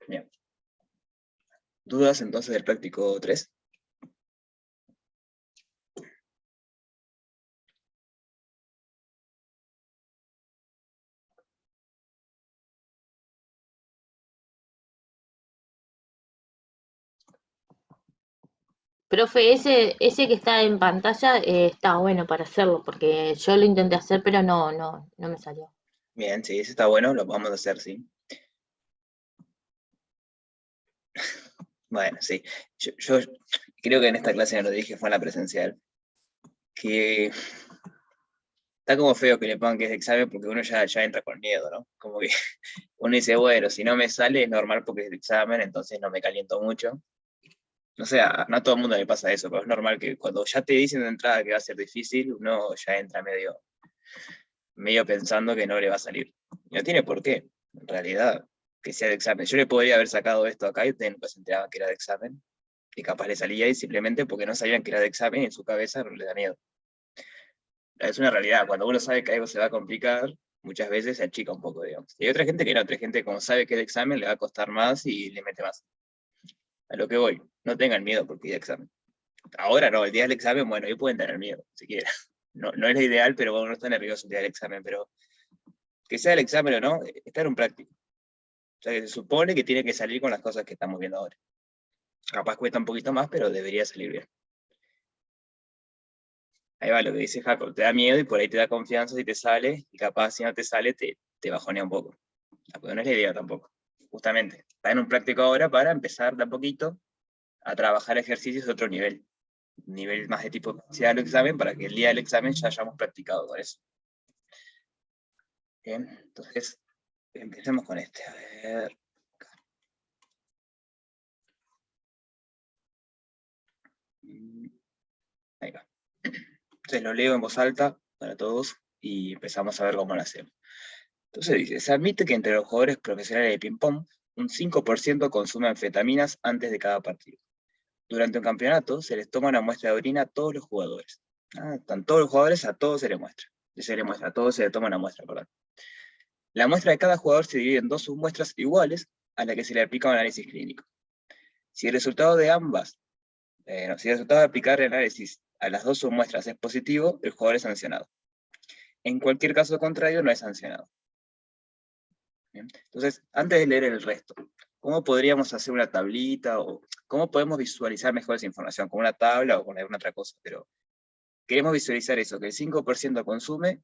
Bien. ¿Dudas entonces del práctico 3? Profe, ese que está en pantalla está bueno para hacerlo, porque yo lo intenté hacer, pero no me salió. Bien, sí, ese está bueno, lo vamos a hacer, sí. Bueno, sí. Yo creo que en esta clase no lo dije, fue en la presencial, que está como feo que le pongan que es de examen porque uno ya entra con miedo, ¿no? Como que uno dice, bueno, si no me sale es normal porque es de examen, entonces no me caliento mucho. No sé, no a todo el mundo le pasa eso, pero es normal que cuando ya te dicen de entrada que va a ser difícil, uno ya entra medio pensando que no le va a salir. Y no tiene por qué, en realidad, que sea de examen. Yo le podría haber sacado esto acá y ustedes nunca se enteraban que era de examen, y capaz le salía y simplemente porque no sabían que era de examen y en su cabeza no le da miedo. Es una realidad, cuando uno sabe que algo se va a complicar, muchas veces se achica un poco, digamos. Y hay otra gente que no, otra gente como sabe que es de examen le va a costar más y le mete más. A lo que voy, no tengan miedo porque es de examen. Ahora no, el día del examen, bueno, ahí pueden tener miedo, si quieren. No es lo ideal, pero bueno, uno está nervioso el día del examen, pero que sea el examen o no, está en un práctico. O sea, que se supone que tiene que salir con las cosas que estamos viendo ahora. Capaz cuesta un poquito más, pero debería salir bien. Ahí va lo que dice Jacob, te da miedo y por ahí te da confianza si te sale, y capaz si no te sale te bajonea un poco. Porque no es la idea tampoco. Justamente, está en un práctico ahora para empezar de a poquito a trabajar ejercicios de otro nivel. Nivel más de tipo parcial o examen, para que el día del examen ya hayamos practicado con eso. Bien, entonces empecemos con este. A ver. Ahí va. Entonces lo leo en voz alta para todos y empezamos a ver cómo lo hacemos. Entonces dice, se admite que entre los jugadores profesionales de ping-pong, un 5% consume anfetaminas antes de cada partido. Durante un campeonato se les toma una muestra de orina a todos los jugadores. Están todos los jugadores, a todos se les muestra. A todos se les toma una muestra, perdón. La muestra de cada jugador se divide en dos submuestras iguales a la que se le aplica un análisis clínico. Si el resultado de ambas, si el resultado de aplicar el análisis a las dos submuestras es positivo, el jugador es sancionado. En cualquier caso contrario, no es sancionado. Bien. Entonces, antes de leer el resto, ¿cómo podríamos hacer una tablita o cómo podemos visualizar mejor esa información? ¿Con una tabla o con alguna otra cosa? Pero queremos visualizar eso, que el 5% consume,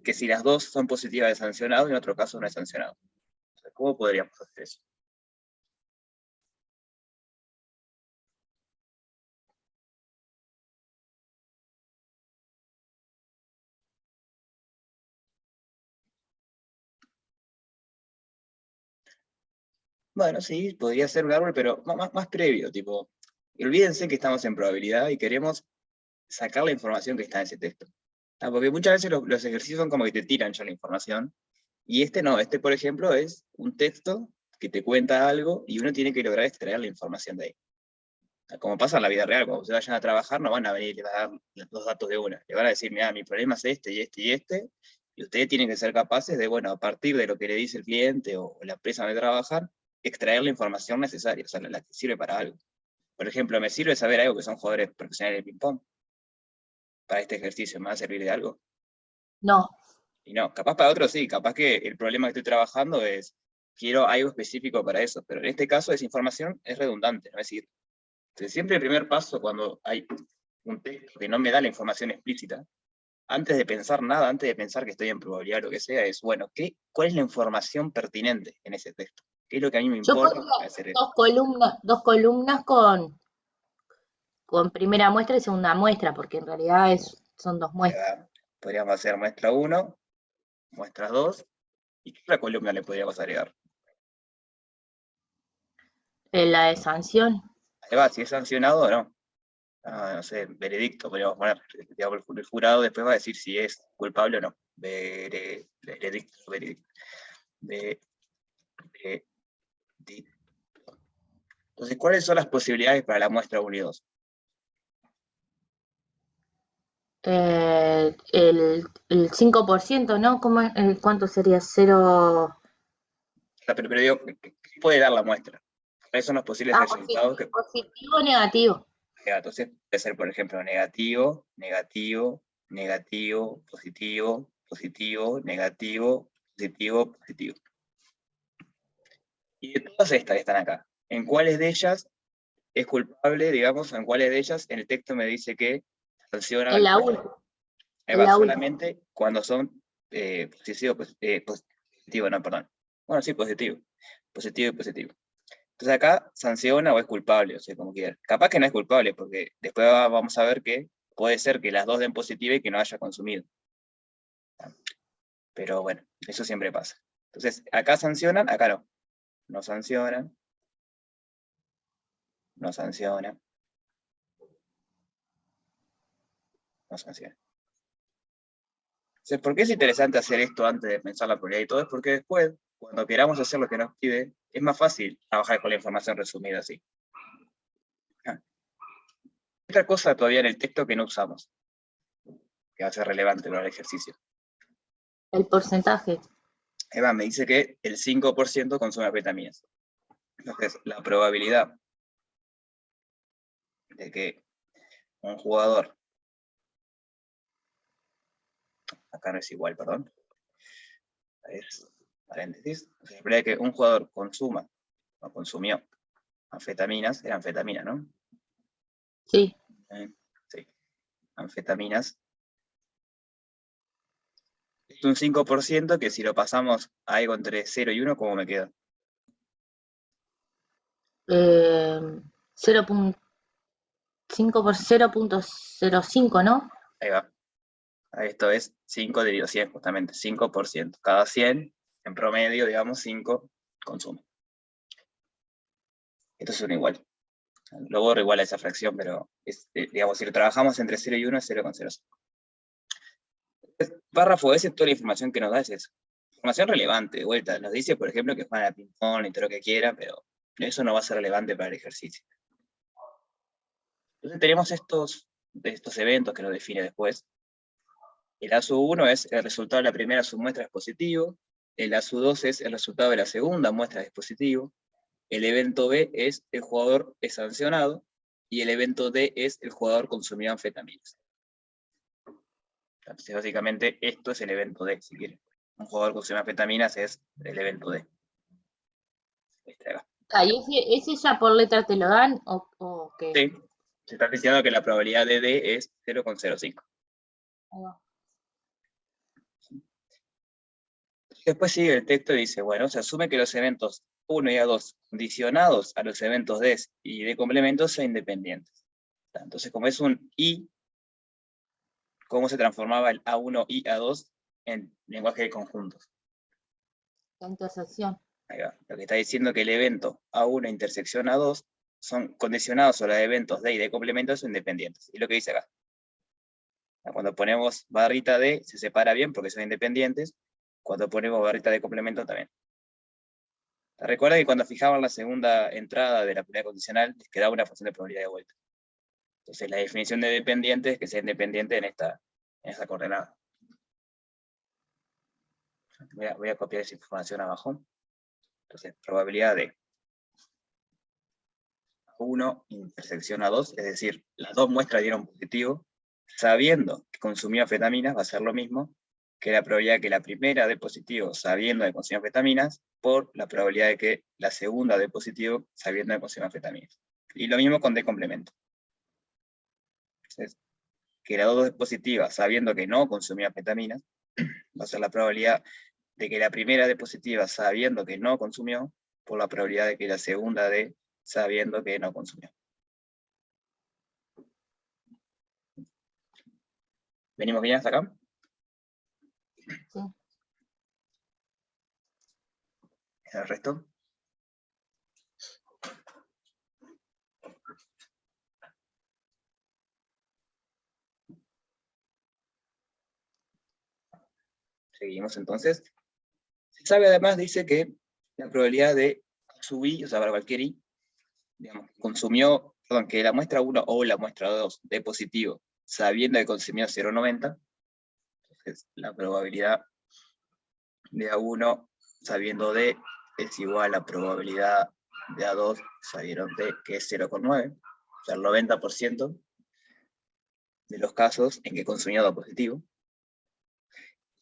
que si las dos son positivas es sancionado y en otro caso no es sancionado. O sea, ¿cómo podríamos hacer eso? Bueno, sí, podría ser un árbol, pero más previo, tipo, olvídense que estamos en probabilidad y queremos sacar la información que está en ese texto. Porque muchas veces los ejercicios son como que te tiran ya la información, y este no, este por ejemplo es un texto que te cuenta algo y uno tiene que lograr extraer la información de ahí. Como pasa en la vida real, cuando se vayan a trabajar no van a venir y le van a dar los datos de una, le van a decir, mira, mi problema es este y este y este, y ustedes tienen que ser capaces de, bueno, a partir de lo que le dice el cliente o la empresa donde trabajan, extraer la información necesaria, o sea, la que sirve para algo. Por ejemplo, me sirve saber algo que son jugadores profesionales de ping-pong para este ejercicio, ¿me va a servir de algo? No, Y no, capaz para otros sí, capaz que el problema que estoy trabajando es, quiero algo específico para eso, pero en este caso esa información es redundante, ¿no? Es decir, siempre el primer paso cuando hay un texto que no me da la información explícita, antes de pensar nada, antes de pensar que estoy en probabilidad o lo que sea, es, bueno, ¿cuál es la información pertinente en ese texto? ¿Qué es lo que a mí me yo importa pondría para hacer eso? dos columnas con primera muestra y segunda muestra, porque en realidad son dos muestras. Podríamos hacer muestra 1, muestra 2, ¿y qué otra columna le podríamos agregar? La de sanción. Ahí va, si es sancionado o no. No sé, veredicto, podríamos poner, digamos, el jurado después va a decir si es culpable o no. Veredicto. Veredicto. Entonces, ¿cuáles son las posibilidades para la muestra 1 y 2? El 5%, ¿no? ¿Cuánto sería? Cero. Pero digo, ¿qué puede dar la muestra? ¿Cuáles son los posibles resultados? Positivo o negativo. Entonces puede ser, por ejemplo, negativo, negativo, negativo, positivo, positivo, negativo, positivo, positivo. Y de todas estas que están acá, ¿en cuáles de ellas es culpable, digamos, en cuáles de ellas el texto me dice que sanciona En la última. solamente cuando son positivo, no, perdón. Bueno, sí, positivo. Positivo y positivo. Entonces acá sanciona o es culpable, o sea, como quiera. Capaz que no es culpable, porque después vamos a ver que puede ser que las dos den positiva y que no haya consumido. Pero bueno, eso siempre pasa. Entonces, acá sancionan, acá no. No sancionan. No sancionan. No sancionan. Entonces, ¿por qué es interesante hacer esto antes de pensar la probabilidad y todo? Es porque después, cuando queramos hacer lo que nos pide, es más fácil trabajar con la información resumida así. Otra cosa todavía en el texto que no usamos, que va a ser relevante para el ejercicio. El porcentaje. Eva me dice que el 5% consume anfetaminas. Entonces, la probabilidad de que un jugador, acá no es igual, perdón, a ver, paréntesis, la probabilidad de que un jugador consuma o consumió anfetaminas, era anfetamina, ¿no? Sí. Sí, anfetaminas. Es un 5% que si lo pasamos a algo entre 0 y 1, ¿cómo me queda? 0.5 por 0.05, ¿no? Ahí va. Esto es 5 dividido 100, justamente, 5%. Cada 100, en promedio, digamos, 5 consume. Esto es un igual. Lo borro igual a esa fracción, pero digamos, si lo trabajamos entre 0 y 1 es 0,05. El párrafo ese, toda la información que nos da es eso. Información relevante, de vuelta. Nos dice, por ejemplo, que juegan a ping-pong y todo lo que quiera, pero eso no va a ser relevante para el ejercicio. Entonces tenemos estos eventos que nos define después. El A-1 es el resultado de la primera submuestra es positivo, el A-2 es el resultado de la segunda muestra es positivo, el evento B es el jugador es sancionado, y el evento D es el jugador consumió anfetaminas. Entonces, básicamente, esto es el evento D, si quieren. Un jugador consumió anfetaminas es el evento D. ¿Y ese ya por letra te lo dan o qué? Sí, se está diciendo que la probabilidad de D es 0,05. Después sigue el texto y dice, bueno, se asume que los eventos 1 y A2 condicionados a los eventos D y de complemento son independientes. Entonces, como es un I, ¿cómo se transformaba el A1 y A2 en lenguaje de conjuntos? La intersección. Ahí va. Lo que está diciendo es que el evento A1 intersección A2 son condicionados a los eventos D y de complemento son independientes. Y lo que dice acá. Cuando ponemos barrita D, se separa bien porque son independientes. Cuando ponemos barrita de complemento también. Recuerda que cuando fijaban la segunda entrada de la probabilidad condicional, les quedaba una función de probabilidad de vuelta. Entonces la definición de dependiente es que sea independiente en esta coordenada. Voy a copiar esa información abajo. Entonces, probabilidad de A1 intersección A2, es decir, las dos muestras dieron positivo, sabiendo que consumió anfetaminas, va a ser lo mismo que la probabilidad de que la primera dé positivo sabiendo que consumió anfetaminas, por la probabilidad de que la segunda dé positivo sabiendo que consumió anfetaminas. Y lo mismo con D complemento. Entonces, que la 2 es positiva sabiendo que no consumió anfetaminas, va a ser la probabilidad de que la primera dé positiva sabiendo que no consumió, por la probabilidad de que la segunda dé sabiendo que no consumió. ¿Venimos bien hasta acá? Sí. ¿El resto? Seguimos entonces. Se sabe además, dice que la probabilidad de sub i, o sea, para cualquier i, digamos, que la muestra 1 o la muestra 2 dé positivo, sabiendo que consumió 0,90, entonces la probabilidad de A1 sabiendo de es igual a probabilidad de A2 salieron D, que es 0,9, o sea, el 90% de los casos en que consumió da positivo.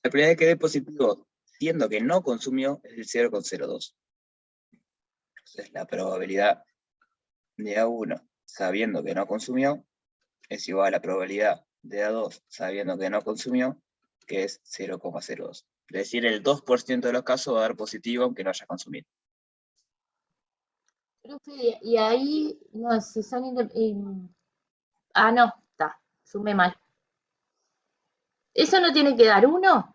La probabilidad de que dé positivo, siendo que no consumió, es el 0,02. Entonces, la probabilidad de A1 sabiendo que no consumió es igual a la probabilidad de A2 sabiendo que no consumió, que es 0,02. Es decir, el 2% de los casos va a dar positivo aunque no haya consumido. Profe, y ahí, no, si son ah, no, está, sumé mal. ¿Eso no tiene que dar uno?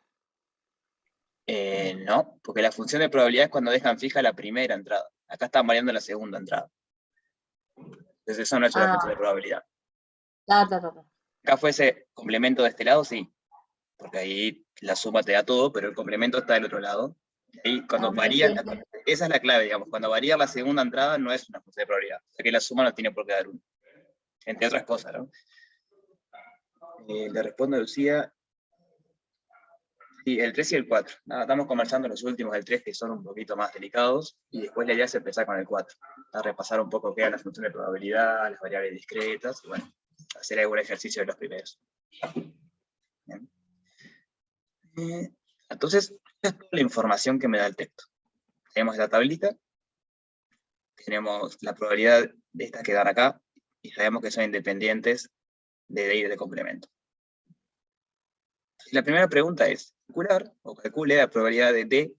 No, porque la función de probabilidad es cuando dejan fija la primera entrada. Acá están variando la segunda entrada. Entonces eso no es una función de Ah, probabilidad. ta. Acá fuese complemento de este lado, sí, porque ahí la suma te da todo, pero el complemento está del otro lado. Y ahí cuando Ok, varía, sí. esa es la clave, digamos, cuando varía la segunda entrada no es una función de probabilidad, o sea que la suma no tiene por qué dar uno, entre otras cosas, ¿no? Le respondo a Lucía, sí, el 3 y el 4. Nada, estamos conversando los últimos del 3 que son un poquito más delicados, y después la idea es empezar con el 4, a repasar un poco qué es la función de probabilidad, las variables discretas, y bueno, hacer algún ejercicio de los primeros. Bien. Entonces, esta es toda la información que me da el texto. Tenemos la tablita, tenemos la probabilidad de estas que dan acá, y sabemos que son independientes de D y de complemento. La primera pregunta es, calcular o calcule la probabilidad de D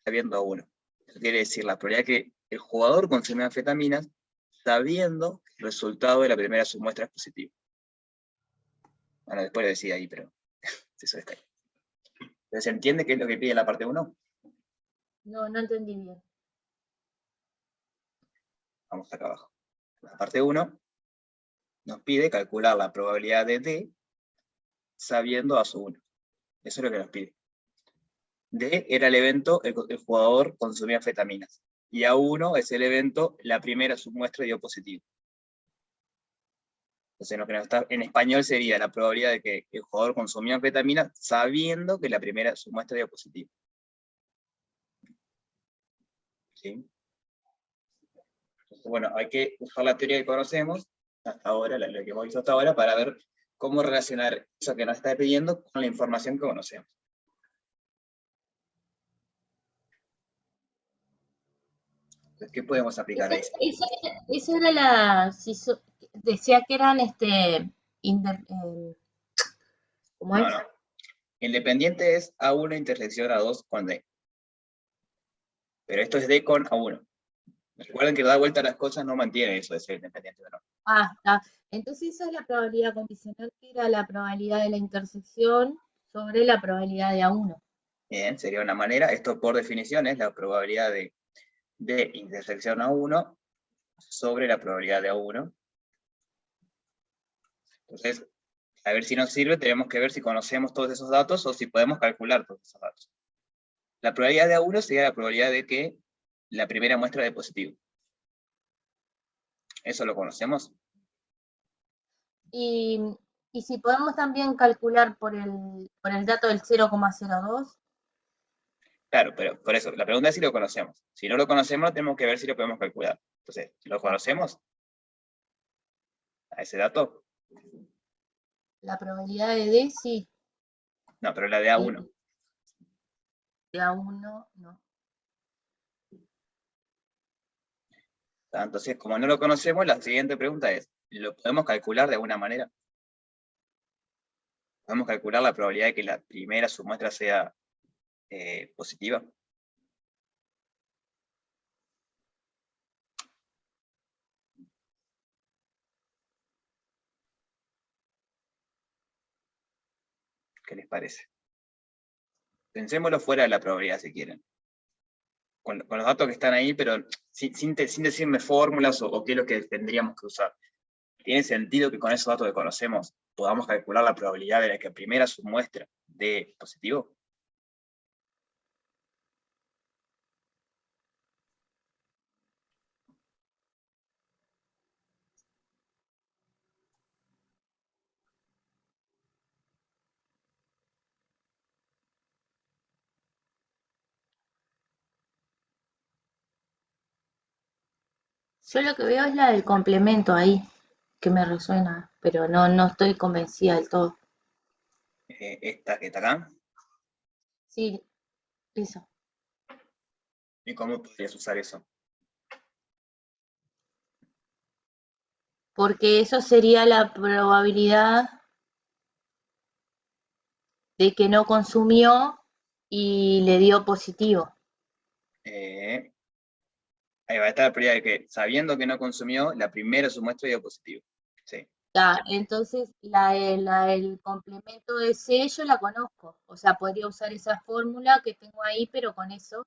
sabiendo a 1. Eso quiere decir la probabilidad que el jugador consume anfetaminas sabiendo que el resultado de la primera submuestra es positivo. Bueno, después lo decía ahí, pero eso está ahí. Entonces, ¿se entiende qué es lo que pide la parte 1? No, no entendí bien. Vamos acá abajo. La parte 1 nos pide calcular la probabilidad de D sabiendo a su 1. Eso es lo que nos pide. D era el evento, el jugador consumía anfetaminas. Y A1 es el evento, la primera submuestra dio positivo. Entonces, lo que nos está en español sería la probabilidad de que el jugador consumía anfetamina sabiendo que la primera submuestra dio positivo. ¿Sí? Entonces, bueno, hay que usar la teoría que conocemos hasta ahora, lo que hemos visto hasta ahora, para ver cómo relacionar eso que nos está pidiendo con la información que conocemos. Entonces, ¿qué podemos aplicar ahí? Esa era la, decía que eran ¿cómo No, es? no. Independiente es A1 intersección A2 con D. Pero esto es D con A1. Recuerden que da vuelta a las cosas no mantiene eso de ser independiente o no. Ah, está. Entonces esa es la probabilidad condicional, que era la probabilidad de la intersección sobre la probabilidad de A1. Bien, sería una manera. Esto por definición es la probabilidad de intersección A1 sobre la probabilidad de A1. Entonces, a ver si nos sirve, tenemos que ver si conocemos todos esos datos o si podemos calcular todos esos datos. La probabilidad de A1 sería la probabilidad de que la primera muestra de positivo. ¿Eso lo conocemos? Y, y si podemos también calcular por el dato del 0,02. Claro, pero por eso, la pregunta es si lo conocemos. Si no lo conocemos, tenemos que ver si lo podemos calcular. Entonces, ¿lo conocemos? ¿A ese dato? La probabilidad de D, sí. No, pero la de Y A1. de A1, no. Entonces, como no lo conocemos, la siguiente pregunta es, ¿lo podemos calcular de alguna manera? ¿Podemos calcular la probabilidad de que la primera submuestra sea positiva? ¿Qué les parece? Pensémoslo fuera de la probabilidad si quieren. Con los datos que están ahí, pero sin decirme fórmulas o qué es lo que tendríamos que usar. ¿Tiene sentido que con esos datos que conocemos podamos calcular la probabilidad de la que primera submuestra de positivo? Yo lo que veo es la del complemento ahí, que me resuena, pero no estoy convencida del todo. Esta que está acá. Sí, eso. ¿Y cómo podrías usar eso? Porque eso sería la probabilidad de que no consumió y le dio positivo. Eh, Ahí va a estar la probabilidad de que, sabiendo que no consumió, la primera de su muestra dio positivo. Sí. Ya, entonces la del complemento de C yo la conozco. O sea, podría usar esa fórmula que tengo ahí, pero con eso.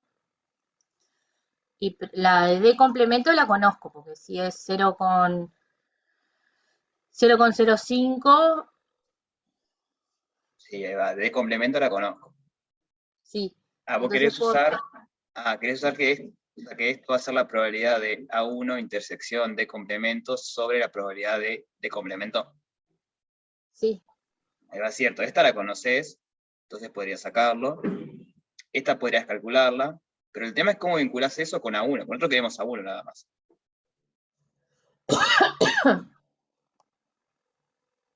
Y la de D complemento la conozco, porque si es 0,05, Sí, ahí va. De complemento la conozco. sí. Ah, vos Entonces querés puedo, usar. Ah, querés usar o sea, que esto va a ser la probabilidad de A1 intersección de complemento sobre la probabilidad de complemento. sí, Ahí va, cierto. Esta la conoces, entonces podrías sacarlo. Esta podrías calcularla, pero el tema es cómo vinculás eso con A1. Nosotros queremos A1 nada más.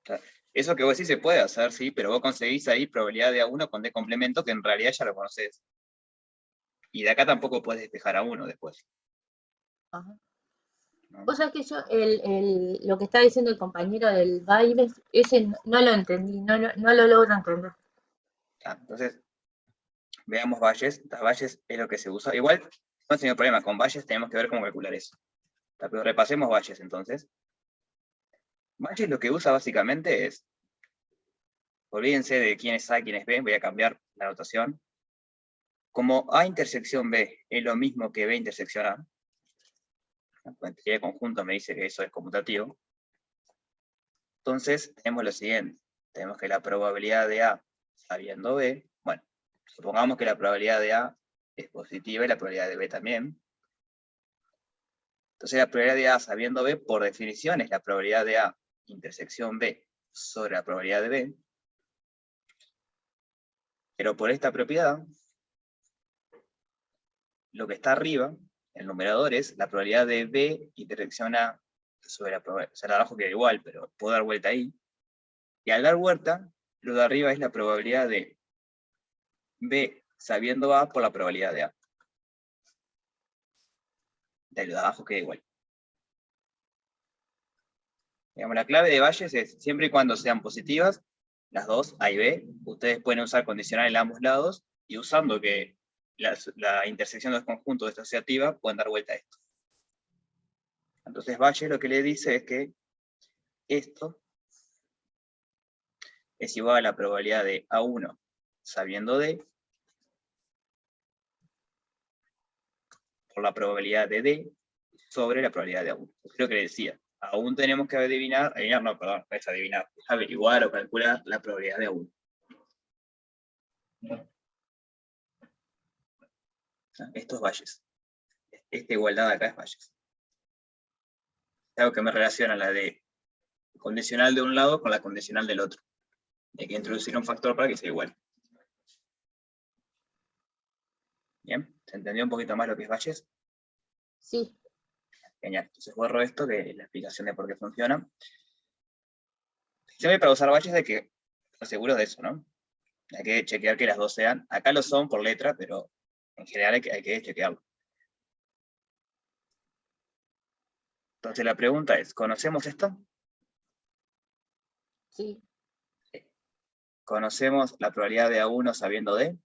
O sea, eso que vos decís se puede hacer, sí, pero vos conseguís ahí probabilidad de A1 con D complemento que en realidad ya lo conoces. Y de acá tampoco puedes despejar A1 después. ajá. ¿No? Vos sabés que yo lo que está diciendo el compañero del baile, ese no lo entendí, no lo logro entender. Ah, entonces, veamos valles. Las valles es lo que se usa. Igual, no hemos tenido problema con valles, tenemos que ver cómo calcular eso. Pero repasemos valles entonces. Valles lo que usa básicamente es, olvídense de quién es A y quién es B, voy a cambiar la notación. Como A intersección B es lo mismo que B intersección A, la teoría de conjunto me dice que eso es conmutativo, entonces tenemos lo siguiente, tenemos que la probabilidad de A sabiendo B, bueno, supongamos que la probabilidad de A es positiva y la probabilidad de B también, entonces la probabilidad de A sabiendo B, por definición, es la probabilidad de A intersección B sobre la probabilidad de B, pero por esta propiedad, lo que está arriba, el numerador, es la probabilidad de B intersección A sobre la probabilidad, o sea, la de abajo queda igual, pero puedo dar vuelta ahí, y al dar vuelta, lo de arriba es la probabilidad de B sabiendo A por la probabilidad de A. De lo de abajo queda igual. Digamos, la clave de Bayes es, siempre y cuando sean positivas, las dos, A y B, ustedes pueden usar condicional en ambos lados, y usando que la intersección de los conjuntos es asociativa, pueden dar vuelta a esto. Entonces Bayes lo que le dice es que esto es igual a la probabilidad de A1 sabiendo D por la probabilidad de D sobre la probabilidad de A1. Es lo que le decía. Aún tenemos que adivinar, no, perdón, no es adivinar, es averiguar o calcular la probabilidad de A1. Estos valles. Esta igualdad de acá es valles. Es algo que me relaciona la de condicional de un lado con la condicional del otro. Hay que introducir un factor para que sea igual. ¿Bien? ¿Se entendió un poquito más lo que es valles? Sí, Genial. Entonces borro esto, que es la explicación de por qué funciona. Siempre para usar valles hay que estar seguros de eso, ¿no? Hay que chequear que las dos sean. Acá lo son por letra, pero en general hay que chequearlo. Entonces la pregunta es, ¿conocemos esto? sí, ¿Conocemos la probabilidad de A1 sabiendo D?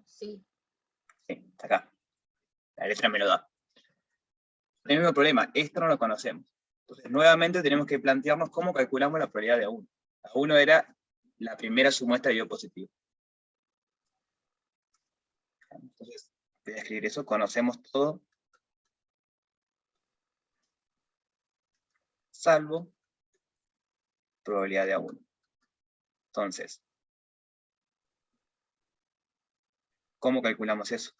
sí. Sí, está acá. La letra me lo da. El mismo problema, esto no lo conocemos. Entonces, nuevamente tenemos que plantearnos cómo calculamos la probabilidad de A1. A1 era la primera su muestra dio positivo. Entonces, voy a escribir eso, conocemos todo, salvo probabilidad de A1. Entonces, ¿cómo calculamos eso?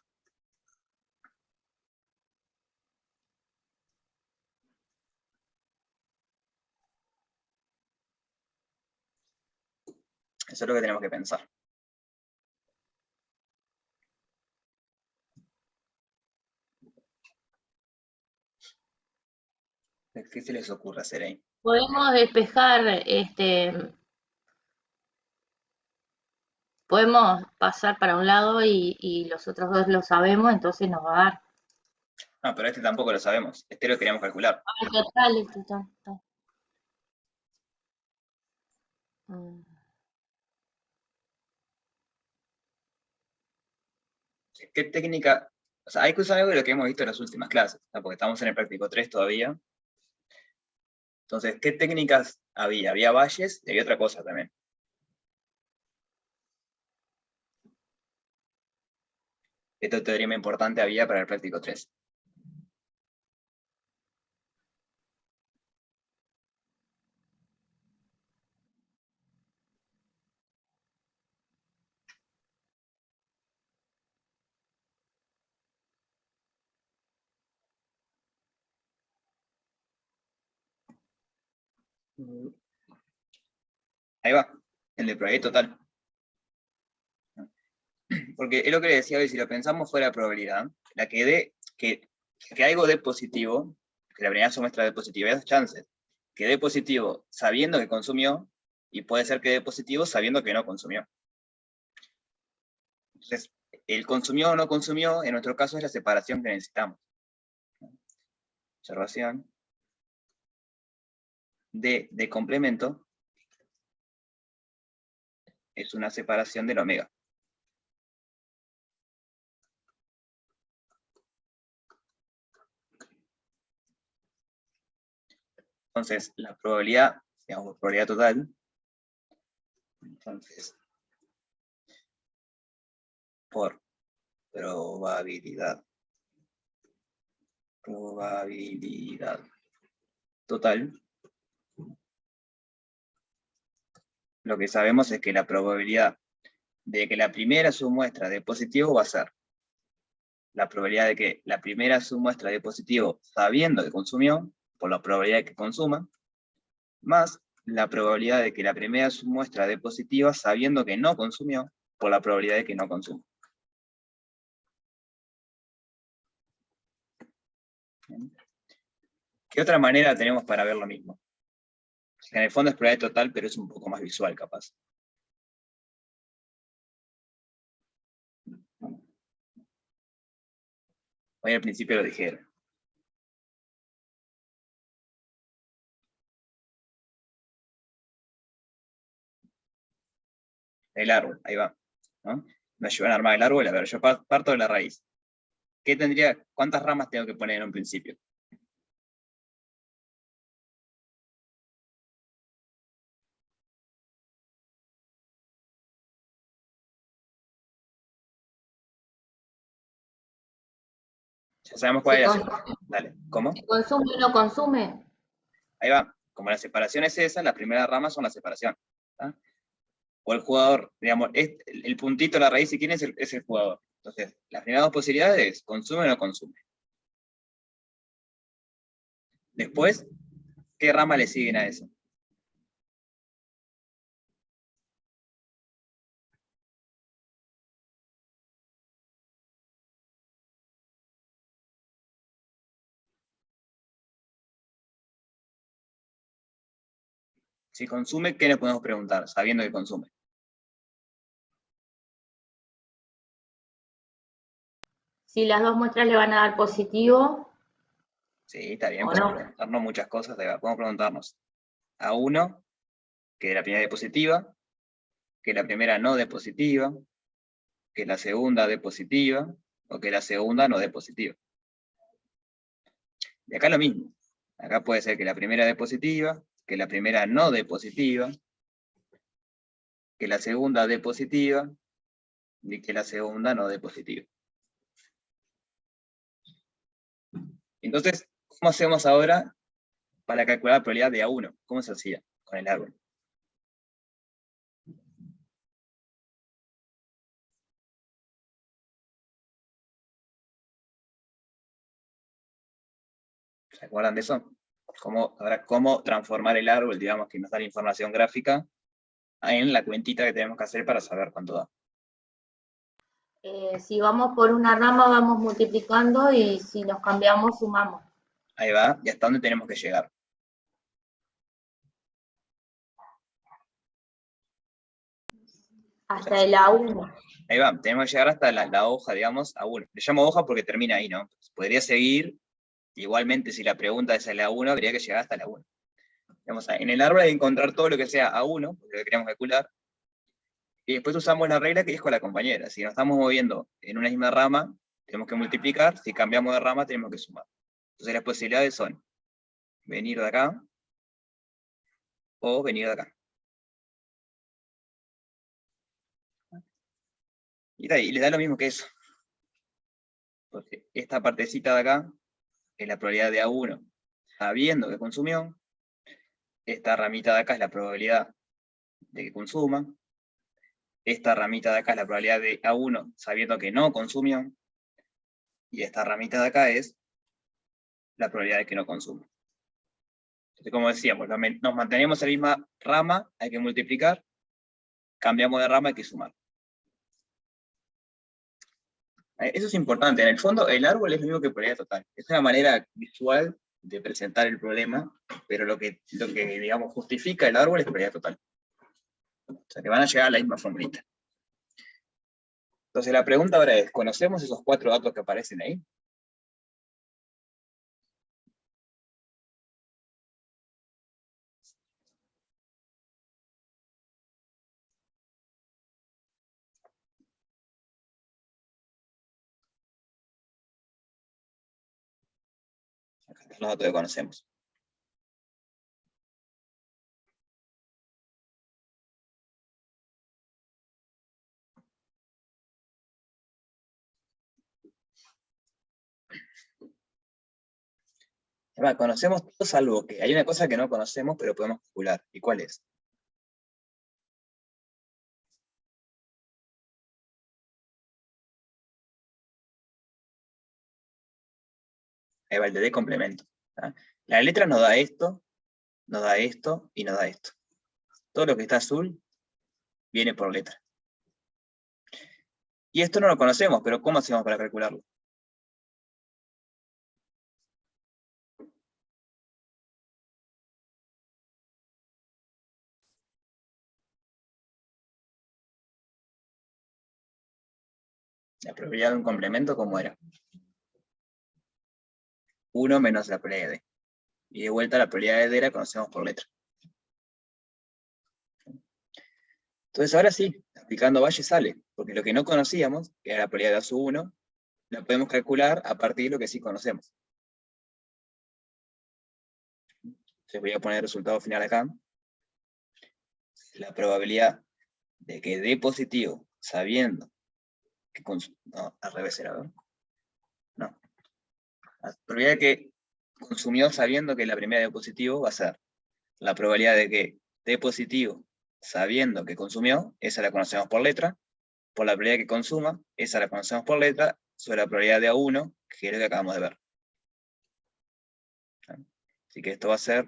Eso es lo que tenemos que pensar. ¿Qué se les ocurre hacer ahí? Podemos despejar, podemos pasar para un lado y los otros dos lo sabemos, entonces nos va a dar. No, pero este tampoco lo sabemos. Este lo queríamos calcular. Ay, total, total, total. Mm. ¿Qué técnica? O sea, hay que usar algo de lo que hemos visto en las últimas clases, ¿no? Porque estamos en el práctico 3 todavía. Entonces, ¿qué técnicas había? Había valles y había otra cosa también. Este teorema importante había para el práctico 3. Ahí va, el de probabilidad total. Porque es lo que le decía hoy, si lo pensamos fue la probabilidad, la que dé que algo dé positivo, que la primera muestra de positivo, hay dos chances. Que dé positivo sabiendo que consumió, y puede ser que dé positivo sabiendo que no consumió. Entonces, el consumió o no consumió, en nuestro caso es la separación que necesitamos. Observación de complemento es una separación del omega. Entonces, la probabilidad, digamos, probabilidad total, entonces, por probabilidad total, lo que sabemos es que la probabilidad de que la primera submuestra de positivo va a ser la probabilidad de que la primera submuestra de positivo sabiendo que consumió, por la probabilidad de que consuma, más la probabilidad de que la primera submuestra de positiva sabiendo que no consumió, por la probabilidad de que no consuma. ¿Qué otra manera tenemos para ver lo mismo? En el fondo es probabilidad total, pero es un poco más visual, capaz. Hoy al principio lo dijeron. El árbol, ahí va, ¿no? Me ayudan a armar el árbol, a ver, yo parto de la raíz. ¿Cuántas ramas tengo que poner en un principio? Ya sabemos cuál Se, es la con- separación. Dale, ¿cómo? se consume o no consume. Ahí va. Como la separación es esa, las primeras ramas son la separación. ¿Tá? O el jugador, digamos, el puntito de la raíz, si quieren, es el jugador. Entonces, las primeras dos posibilidades, consume o no consume. Después, ¿qué rama le siguen a eso? Si consume, ¿qué le podemos preguntar? Sabiendo que consume. Si las dos muestras le van a dar positivo Sí, está bien, o podemos no. preguntarnos muchas cosas. Podemos preguntarnos a uno, que la primera dé positiva, que la primera no dé positiva, que la segunda dé positiva, o que la segunda no dé positiva. Y acá lo mismo. Acá puede ser que la primera dé positiva, que la primera no dé positiva, que la segunda dé positiva, y que la segunda no dé positiva. Entonces, ¿cómo hacemos ahora para calcular la probabilidad de A1? ¿Cómo se hacía con el árbol? ¿Se acuerdan de eso? Ahora, ¿cómo transformar el árbol, digamos, que nos da la información gráfica, en la cuentita que tenemos que hacer para saber cuánto da? Si vamos por una rama, vamos multiplicando y si nos cambiamos, sumamos. Ahí va, y hasta dónde tenemos que llegar. Hasta el A1. Ahí va, tenemos que llegar hasta la hoja, digamos, A1. Le llamo hoja porque termina ahí, ¿no? Podría seguir, igualmente si la pregunta es el A1, habría que llegar hasta la 1. Digamos, en el árbol hay que encontrar todo lo que sea A1, porque lo queremos calcular, y después usamos la regla que dijo la compañera. Si nos estamos moviendo en una misma rama, tenemos que multiplicar, si cambiamos de rama tenemos que sumar. Entonces las posibilidades son venir de acá, o venir de acá. Y le da lo mismo que eso. Porque esta partecita de acá es la probabilidad de A1, sabiendo que consumió. Esta ramita de acá es la probabilidad de que consuma. Esta ramita de acá es la probabilidad de A1, sabiendo que no consumió. Y esta ramita de acá es la probabilidad de que no consuma. Entonces, como decíamos, nos mantenemos en la misma rama, hay que multiplicar. Cambiamos de rama, hay que sumar. Eso es importante. En el fondo, el árbol es lo mismo que probabilidad total. Es una manera visual de presentar el problema, pero lo que digamos, justifica el árbol es probabilidad total. O sea, que van a llegar a la misma formulita. Entonces, la pregunta ahora es, ¿conocemos esos 4 datos que aparecen ahí? Acá están los datos que conocemos. Conocemos todo salvo que hay una cosa que no conocemos, pero podemos calcular. ¿Y cuál es? Ahí va el de D complemento. ¿Tá? La letra nos da esto, nos da esto y nos da esto. Todo lo que está azul viene por letra. Y esto no lo conocemos, pero ¿cómo hacemos para calcularlo? La probabilidad de un complemento, ¿cómo era? 1 menos la probabilidad de D. Y de vuelta la probabilidad de D la conocemos por letra. Entonces ahora sí, aplicando Valle sale, porque lo que no conocíamos, que era la probabilidad de A1, la podemos calcular a partir de lo que sí conocemos. Entonces voy a poner el resultado final acá. La probabilidad de que D positivo, sabiendo que no, al revés era, ¿verdad? No. La probabilidad de que consumió sabiendo que la primera D positivo va a ser la probabilidad de que D positivo, sabiendo que consumió, esa la conocemos por letra, por la probabilidad de que consuma, esa la conocemos por letra, sobre la probabilidad de A1, que es lo que acabamos de ver. Así que esto va a ser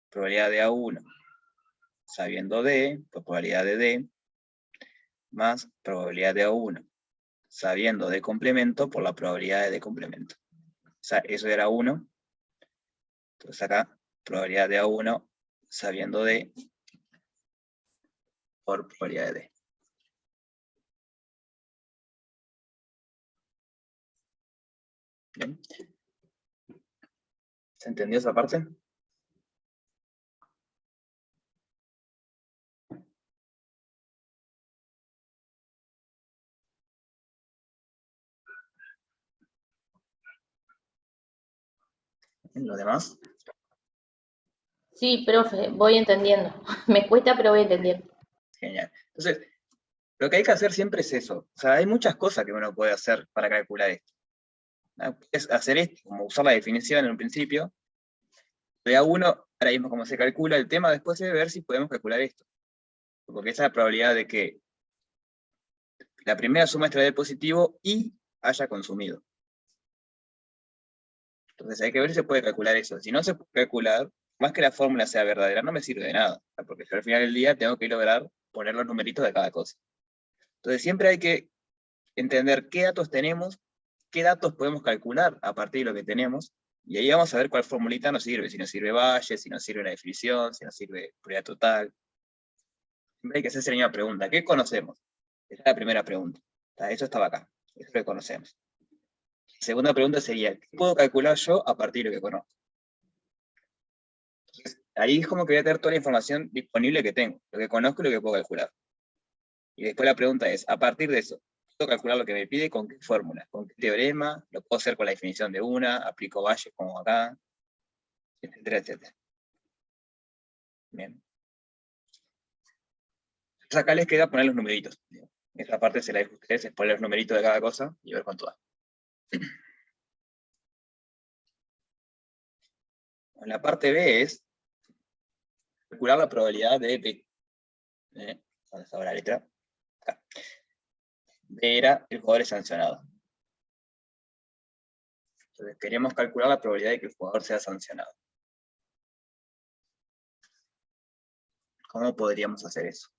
probabilidad de A1, sabiendo D, por probabilidad de D, más probabilidad de A1, sabiendo D complemento, por la probabilidad de D complemento. O sea, eso era 1. Entonces acá, probabilidad de A1, sabiendo D, por probabilidad de D. ¿Bien? ¿Se entendió esa parte? ¿En lo demás? Sí, profe, voy entendiendo. Me cuesta, pero voy entendiendo. Genial. Entonces, lo que hay que hacer siempre es eso. O sea, hay muchas cosas que uno puede hacer para calcular esto. Puedes hacer esto, como usar la definición en un principio. De A1, ahora mismo como se calcula, el tema después es ver si podemos calcular esto. Porque esa es la probabilidad de que la primera suma extra de positivo y haya consumido. Entonces hay que ver si se puede calcular eso. Si no se puede calcular, más que la fórmula sea verdadera, no me sirve de nada. Porque yo al final del día tengo que lograr poner los numeritos de cada cosa. Entonces siempre hay que entender qué datos tenemos, qué datos podemos calcular a partir de lo que tenemos, y ahí vamos a ver cuál formulita nos sirve, si nos sirve Bayes, si nos sirve la definición, si nos sirve probabilidad total. Siempre hay que hacerse la misma pregunta, ¿qué conocemos? Esa es la primera pregunta. Eso estaba acá, eso es lo que conocemos. La segunda pregunta sería, ¿qué puedo calcular yo a partir de lo que conozco? Entonces, ahí es como que voy a tener toda la información disponible que tengo, lo que conozco y lo que puedo calcular. Y después la pregunta es, a partir de eso, ¿puedo calcular lo que me pide con qué fórmula? ¿Con qué teorema? ¿Lo puedo hacer con la definición de una? ¿Aplico Bayes como acá? Etcétera, etcétera. Bien. Entonces acá les queda poner los numeritos. Esta parte se la dejo a ustedes, es poner los numeritos de cada cosa y ver cuánto da. La parte B es calcular la probabilidad de B. ¿Dónde estaba la letra? Acá. B era el jugador es sancionado. Entonces queremos calcular la probabilidad de que el jugador sea sancionado. ¿Cómo podríamos hacer eso?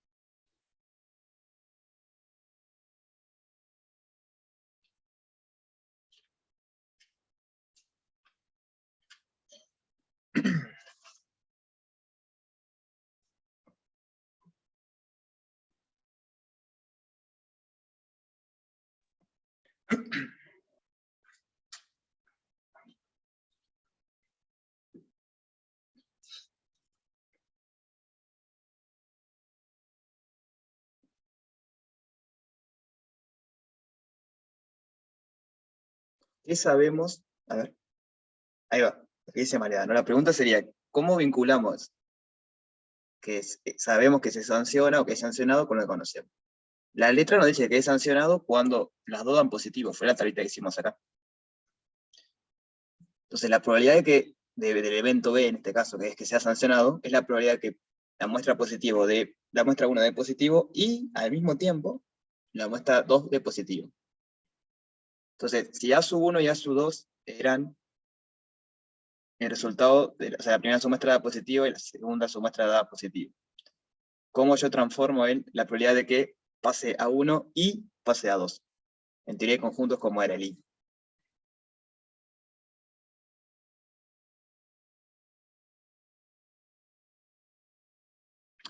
¿Qué sabemos? A ver, ahí va, lo que dice Mariana, ¿no? La pregunta sería, ¿cómo vinculamos que sabemos que se sanciona o que es sancionado con lo que conocemos? La letra nos dice que es sancionado cuando las dos dan positivo, fue la tablita que hicimos acá. Entonces la probabilidad de que, del evento B, en este caso, que es que sea sancionado, es la probabilidad que la muestra 1 dé positivo y al mismo tiempo la muestra 2 dé positivo. Entonces, si A sub 1 y A sub 2 eran el resultado, o sea, la primera su muestra da positivo y la segunda su muestra da positivo. ¿Cómo yo transformo la probabilidad de que pase a 1 y pase a 2? En teoría de conjuntos, como era el I.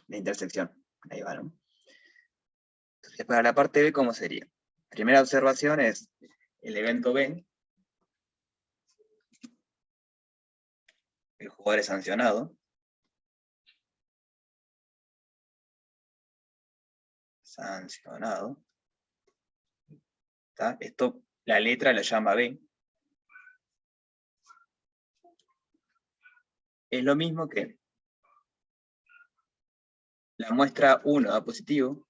De intersección. Ahí va, ¿no? Entonces, para la parte B, ¿cómo sería? Primera observación es el evento B, el jugador es sancionado. Sancionado. ¿Está? Esto, la letra la llama B. Es lo mismo que la muestra 1 da positivo.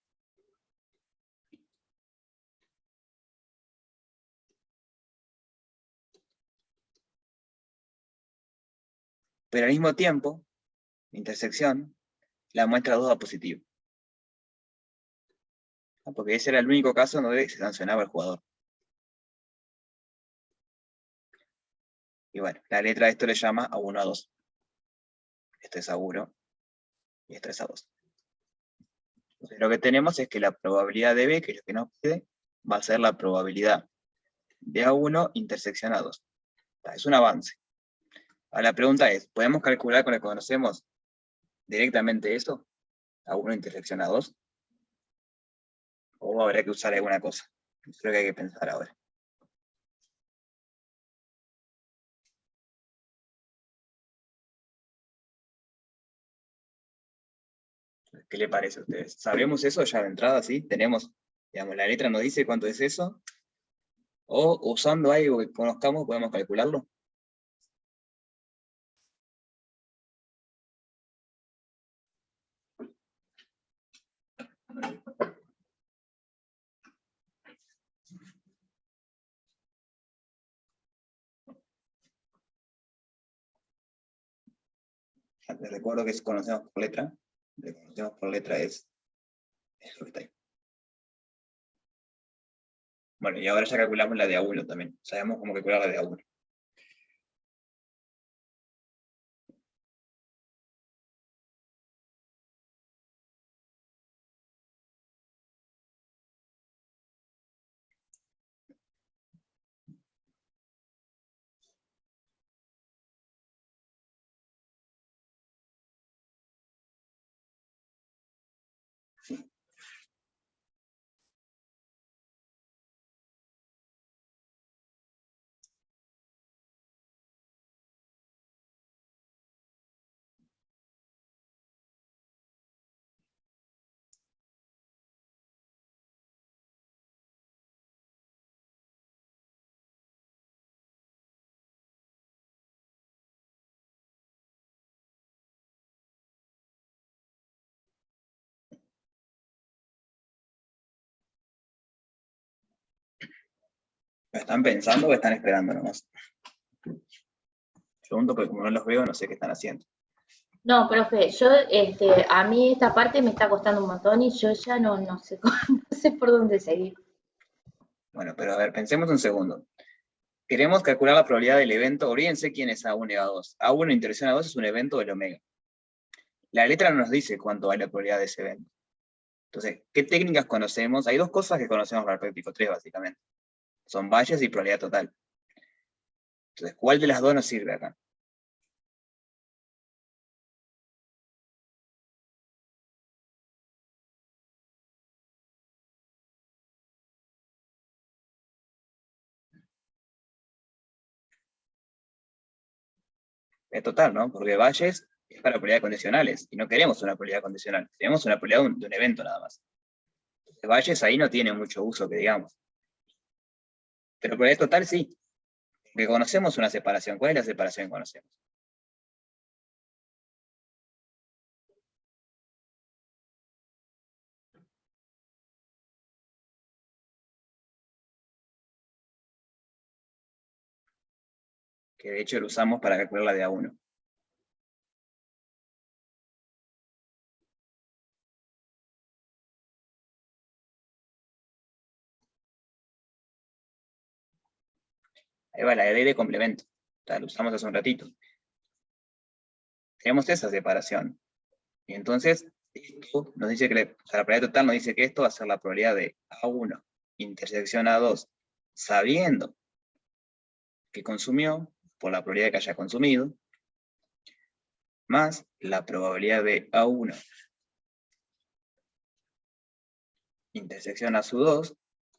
Pero al mismo tiempo, intersección, la muestra 2 da positivo. Porque ese era el único caso donde se sancionaba el jugador. Y bueno, la letra de esto le llama a 1 a 2. Esto es a 1 y esto es a 2. Entonces lo que tenemos es que la probabilidad de B, que es lo que nos pide, va a ser la probabilidad de A1 intersección a 2. Es un avance. Ahora la pregunta es, ¿podemos calcular con lo que conocemos directamente eso? ¿A1 intersección a 2? ¿O habrá que usar alguna cosa? Eso es lo que hay que pensar ahora. ¿Qué le parece a ustedes? ¿Sabemos eso ya de entrada? ¿Sí? Tenemos, digamos, la letra nos dice cuánto es eso. O usando algo que conozcamos podemos calcularlo. Les recuerdo que si conocemos por letra, lo que conocemos por letra es lo que está ahí. Bueno, y ahora ya calculamos la de A1 también. Sabemos cómo calcular la de A1. ¿Están pensando o están esperando nomás? Pregunto porque como no los veo, no sé qué están haciendo. No, profe, yo, a mí esta parte me está costando un montón y yo ya no sé, no sé por dónde seguir. Bueno, pero a ver, pensemos un segundo. Queremos calcular la probabilidad del evento, olvídense quién es A1 y A2. A1 intersección A2 es un evento del omega. La letra no nos dice cuánto vale la probabilidad de ese evento. Entonces, ¿qué técnicas conocemos? Hay dos cosas que conocemos para el práctico 3, básicamente. Son Bayes y probabilidad total. Entonces, ¿cuál de las dos nos sirve acá? Es total, ¿no? Porque Bayes es para probabilidades condicionales, y no queremos una probabilidad condicional, queremos una probabilidad de un evento nada más. Entonces, Bayes ahí no tiene mucho uso, que digamos. Pero probabilidad total sí, porque conocemos una separación. ¿Cuál es la separación que conocemos? Que de hecho lo usamos para calcular la de A1. Ahí va la de D de complemento. O sea, lo usamos hace un ratito. Tenemos esa separación. Y entonces, esto nos dice que la probabilidad total nos dice que esto va a ser la probabilidad de A1 intersección A2, sabiendo que consumió, por la probabilidad de que haya consumido, más la probabilidad de A1 intersección A2,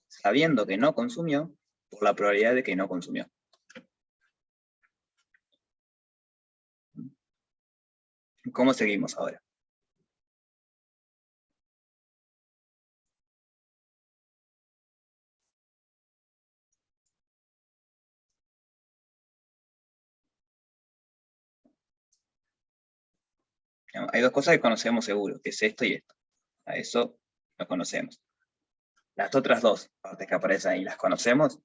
sabiendo que no consumió, por la probabilidad de que no consumió. ¿Cómo seguimos ahora? Hay dos cosas que conocemos seguro, que es esto y esto. A eso lo conocemos. Las otras dos partes que aparecen ahí, ¿las conocemos?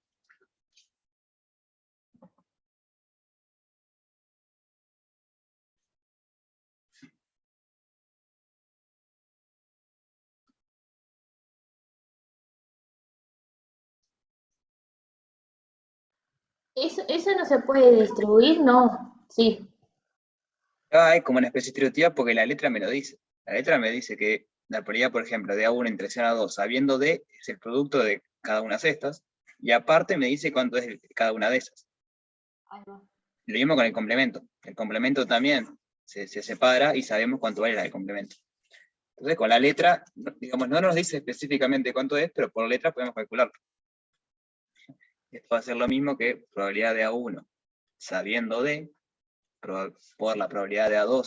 ¿Eso no se puede distribuir? No, sí. Hay como una especie de estereotipo porque la letra me lo dice. La letra me dice que la probabilidad, por ejemplo, de A1 intersección A2, sabiendo D, es el producto de cada una de estas, y aparte me dice cuánto es cada una de esas. Ahí va. Lo mismo con el complemento. El complemento también se separa y sabemos cuánto vale la del complemento. Entonces, con la letra, digamos, no nos dice específicamente cuánto es, pero por letra podemos calcularlo. Esto va a ser lo mismo que probabilidad de A1, sabiendo D, por la probabilidad de A2,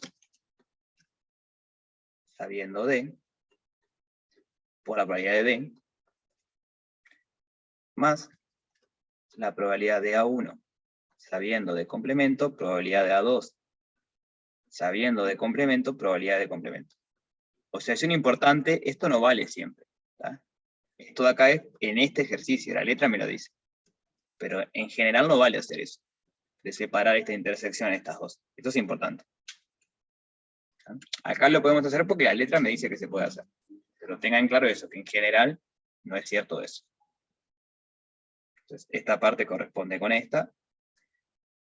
sabiendo D, por la probabilidad de D, más la probabilidad de A1, sabiendo de complemento, probabilidad de A2, sabiendo de complemento, probabilidad de complemento. O sea, es un importante, esto no vale siempre. ¿Tá? Esto de acá es en este ejercicio, la letra me lo dice. Pero en general no vale hacer eso, de separar esta intersección en estas dos. Esto es importante. ¿Tá? Acá lo podemos hacer porque la letra me dice que se puede hacer. Pero tengan claro eso, que en general no es cierto eso. Entonces, esta parte corresponde con esta,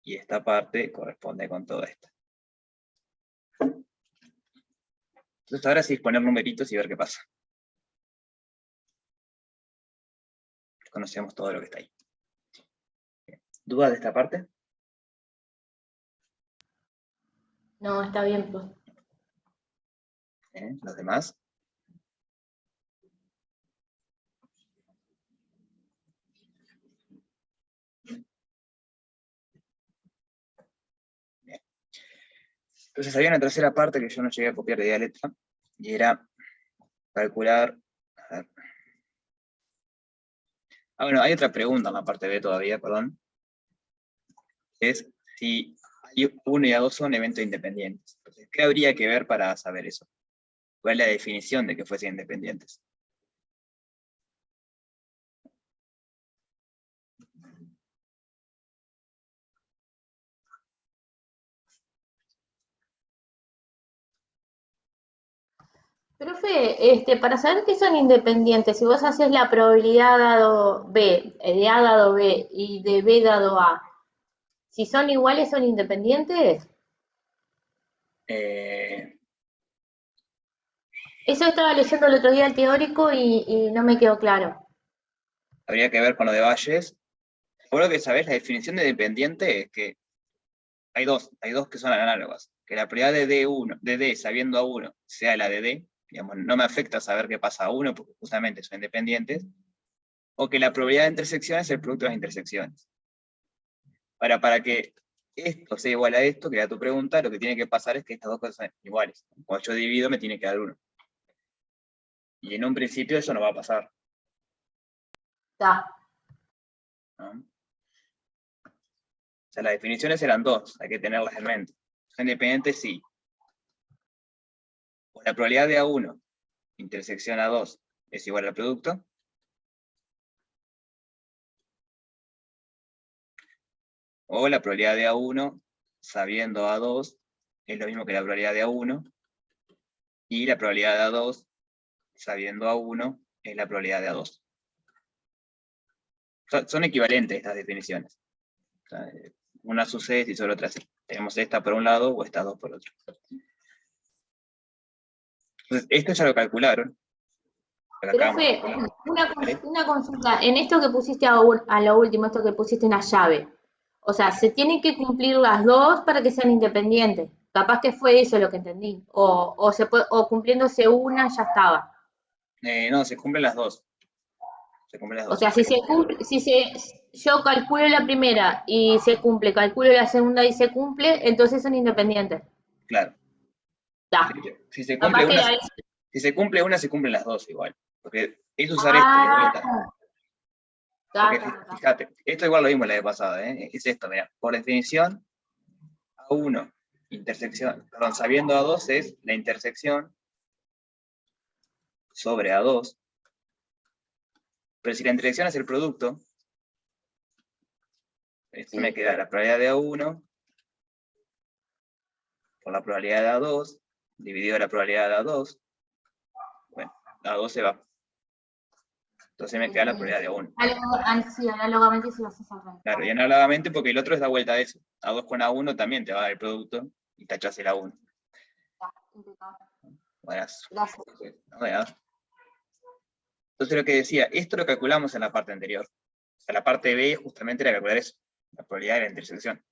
y esta parte corresponde con toda esta. Entonces ahora sí es poner numeritos y ver qué pasa. Conocemos todo lo que está ahí. ¿Dudas de esta parte? No, está bien, pues. ¿Los demás? Bien. Entonces había una tercera parte que yo no llegué a copiar de letra, y era calcular... A ver. Bueno, hay otra pregunta en la parte B todavía, perdón. Es si A1 y A2 son eventos independientes. Entonces, ¿qué habría que ver para saber eso? ¿Cuál es la definición de que fuesen independientes? Profe, para saber que son independientes, si vos haces la probabilidad dado B, de A dado B y de B dado A, si son iguales, son independientes. Eh, Eso estaba leyendo el otro día el teórico y no me quedó claro. Habría que ver con lo de Bayes. Seguro que sabés, la definición de dependiente es que hay dos que son análogas. Que la probabilidad de D sabiendo a uno sea la de D, digamos, no me afecta saber qué pasa a uno porque justamente son independientes, o que la probabilidad de intersección es el producto de las intersecciones. Para que esto sea igual a esto, que era tu pregunta, lo que tiene que pasar es que estas dos cosas son iguales. Cuando yo divido me tiene que dar uno. Y en un principio eso no va a pasar, Está. ¿no? O sea, las definiciones eran dos, hay que tenerlas en mente. Son independientes, sí. O la probabilidad de A1 intersección A2 es igual al producto, o la probabilidad de A1 sabiendo A2 es lo mismo que la probabilidad de A1, y la probabilidad de A2 sabiendo A1 es la probabilidad de A2. Son equivalentes estas definiciones. O sea, una sucede si solo otra sí. Tenemos esta por un lado o estas dos por otro. Entonces, esto ya lo calcularon. Lo que acabamos de Profe, calcular. ¿Vale? una consulta. En esto que pusiste a lo último, esto que pusiste una llave. O sea, se tienen que cumplir las dos para que sean independientes. Capaz que fue eso lo que entendí. O cumpliéndose una ya estaba. No, se cumplen las dos. Se cumplen las O dos. sea, si se cumple, yo calculo la primera y se cumple, calculo la segunda y se cumple, entonces son independientes. Claro. Ya. Si se cumple Capaz que una, era eso. si se cumple una, se cumplen las dos igual. Porque es usar esto de Ah, vuelta. ta, Porque ta, ta. fíjate, esto igual lo vimos la vez pasada, ¿eh? Es esto, mira. Por definición, A1 intersección, perdón, sabiendo A2 es la intersección sobre A2. Pero si la intersección es el producto, esto me Sí. queda la probabilidad de A1 por la probabilidad de A2, dividido la probabilidad de A2. Bueno, A2 se va. Entonces me queda la probabilidad de A1. Sí, análogamente se lo haces al revés. Claro, y análogamente porque el otro es da vuelta a eso. A2 con A1 también te va a dar el producto y tachas el A1. Buenas. Gracias. No, de nada. Entonces lo que decía, esto lo calculamos en la parte anterior. O sea, la parte B justamente era calcular eso, la probabilidad de la intersección.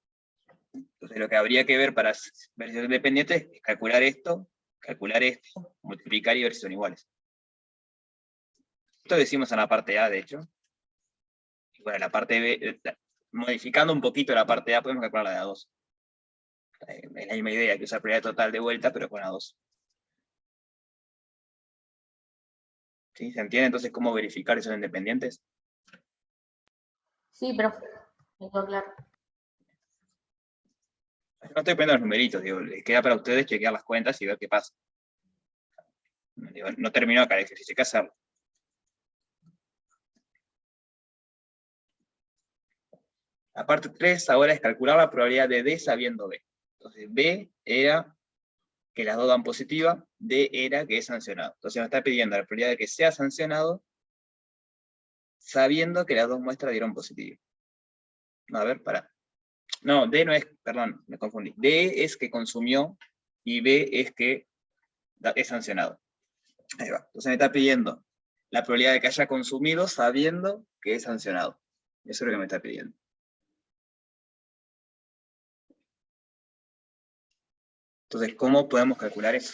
Entonces lo que habría que ver para ver si son independientes es calcular esto, multiplicar y ver si son iguales. Esto decimos en la parte A, de hecho. Y bueno, la parte B, modificando un poquito la parte A, podemos calcular la de A2. Es la misma idea, que usar probabilidad total de vuelta, pero con A2. ¿Sí? ¿Se entiende entonces cómo verificar si son independientes? Sí, pero me quedó claro. No estoy poniendo los numeritos, digo, les queda para ustedes chequear las cuentas y ver qué pasa. Digo, no terminó acá el ejercicio, hay que hacerlo. La parte 3 ahora es calcular la probabilidad de D sabiendo B. Entonces B era que las dos dan positiva, D era que es sancionado. Entonces me está pidiendo la probabilidad de que sea sancionado sabiendo que las dos muestras dieron positivo. No, a ver, para. No, D no es, perdón, me confundí. D es que consumió y B es que es sancionado. Ahí va. Entonces me está pidiendo la probabilidad de que haya consumido sabiendo que es sancionado. Eso es lo que me está pidiendo. Entonces, ¿cómo podemos calcular eso?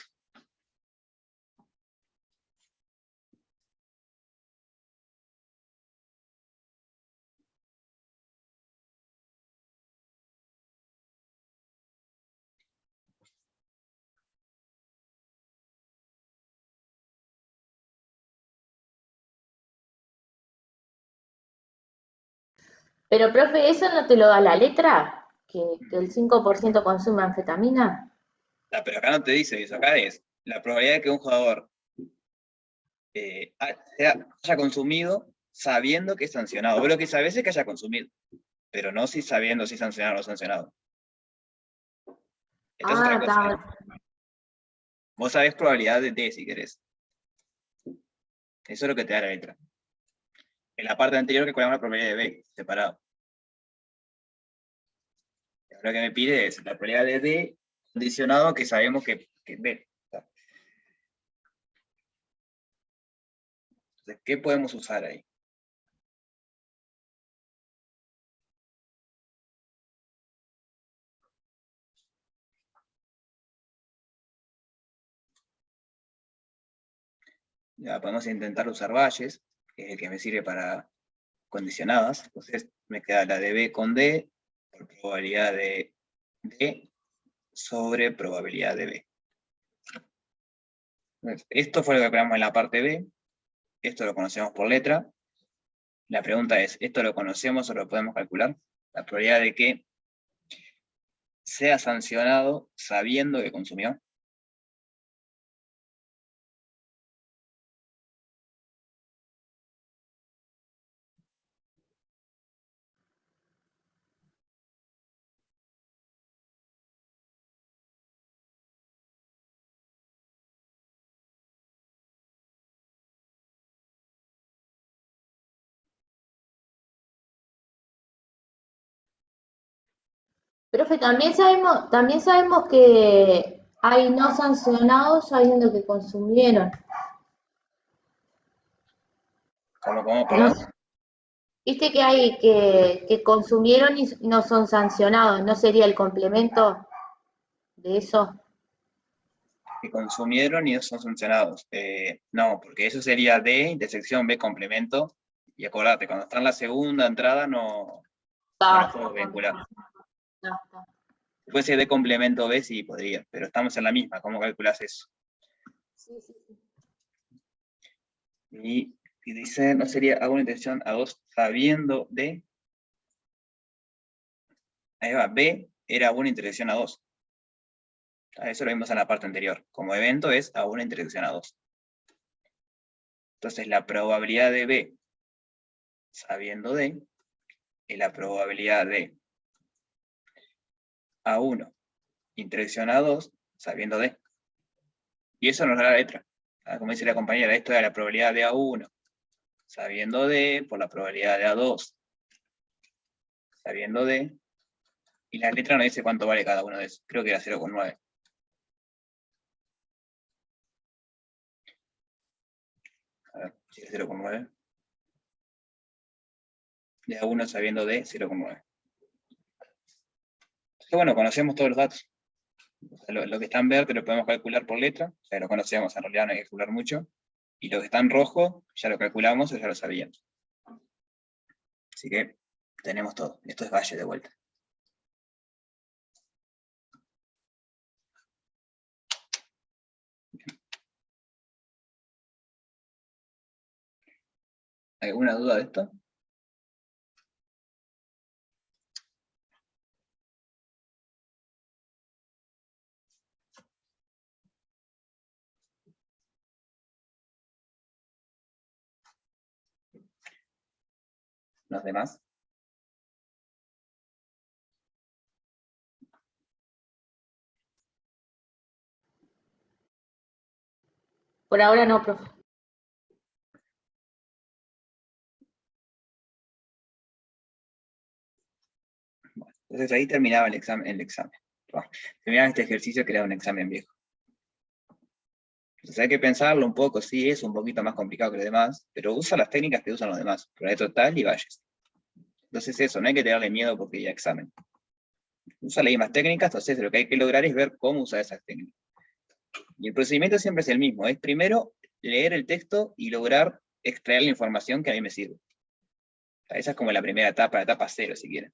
Pero, profe, ¿eso no te lo da la letra? ¿Que el 5% consume anfetamina? Ah, pero acá no te dice eso, acá es la probabilidad de que un jugador haya consumido sabiendo que es sancionado. Vos lo que sabés es que haya consumido, pero no si sabiendo si es sancionado o no sancionado. Esta es Ah, otra cosa, ¿eh? está. Vos sabés probabilidad de D si querés, Eso es lo que te da la letra. En la parte anterior calculamos la probabilidad de B, separado. Lo que me pide es la probabilidad de D condicionado que sabemos que B. Entonces, ¿qué podemos usar ahí? Ya podemos intentar usar Bayes, que es el que me sirve para condicionadas. Entonces me queda la de B con D por probabilidad de D sobre probabilidad de B. Entonces, esto fue lo que calculamos en la parte B. Esto lo conocemos por letra. La pregunta es, ¿esto lo conocemos o lo podemos calcular? La probabilidad de que sea sancionado sabiendo que consumió. Profe, también sabemos que hay no sancionados sabiendo que consumieron. ¿Cómo, No, perdón? viste que hay que consumieron y no son sancionados. ¿No sería el complemento de eso? Que consumieron y no son sancionados. No, porque eso sería D, intersección B complemento. Y acordate, cuando está en la segunda entrada no lo Está, puedo vincular. está. Si fuese D complemento B, sí podría, pero estamos en la misma. ¿Cómo calculas eso? Sí, sí, sí. Y dice, ¿no sería hago una intersección a 2 sabiendo de? Ahí va, B era una intersección a 2. Eso lo vimos en la parte anterior. Como evento es a una intersección a 2. Entonces la probabilidad de B sabiendo de es la probabilidad de A1 intersección a 2 sabiendo de. Y eso nos da la letra. Como dice la compañera, esto es la probabilidad de A1 sabiendo de por la probabilidad de A2 sabiendo de. Y la letra nos dice cuánto vale cada uno de esos. Creo que era 0,9. A ver, si es 0,9. De A1 sabiendo de 0,9. Entonces, bueno, conocemos todos los datos. O sea, lo que está en verde lo podemos calcular por letra, o sea, lo conocemos, en realidad no hay que calcular mucho. Y lo que está en rojo, ya lo calculamos o ya lo sabíamos. Así que tenemos todo. Esto es Valle de vuelta. ¿Alguna duda de esto? ¿Los demás? Por ahora no, profe. Entonces ahí terminaba el examen. Terminaba este ejercicio que era un examen viejo. Entonces hay que pensarlo un poco, sí, es un poquito más complicado que los demás, pero usa las técnicas que usan los demás, probabilidad total y Bayes. Entonces eso, no hay que tenerle miedo porque ya examen. Usa las mismas técnicas, entonces lo que hay que lograr es ver cómo usar esas técnicas. Y el procedimiento siempre es el mismo, es primero leer el texto y lograr extraer la información que a mí me sirve. O sea, esa es como la primera etapa, la etapa 0 si quieren.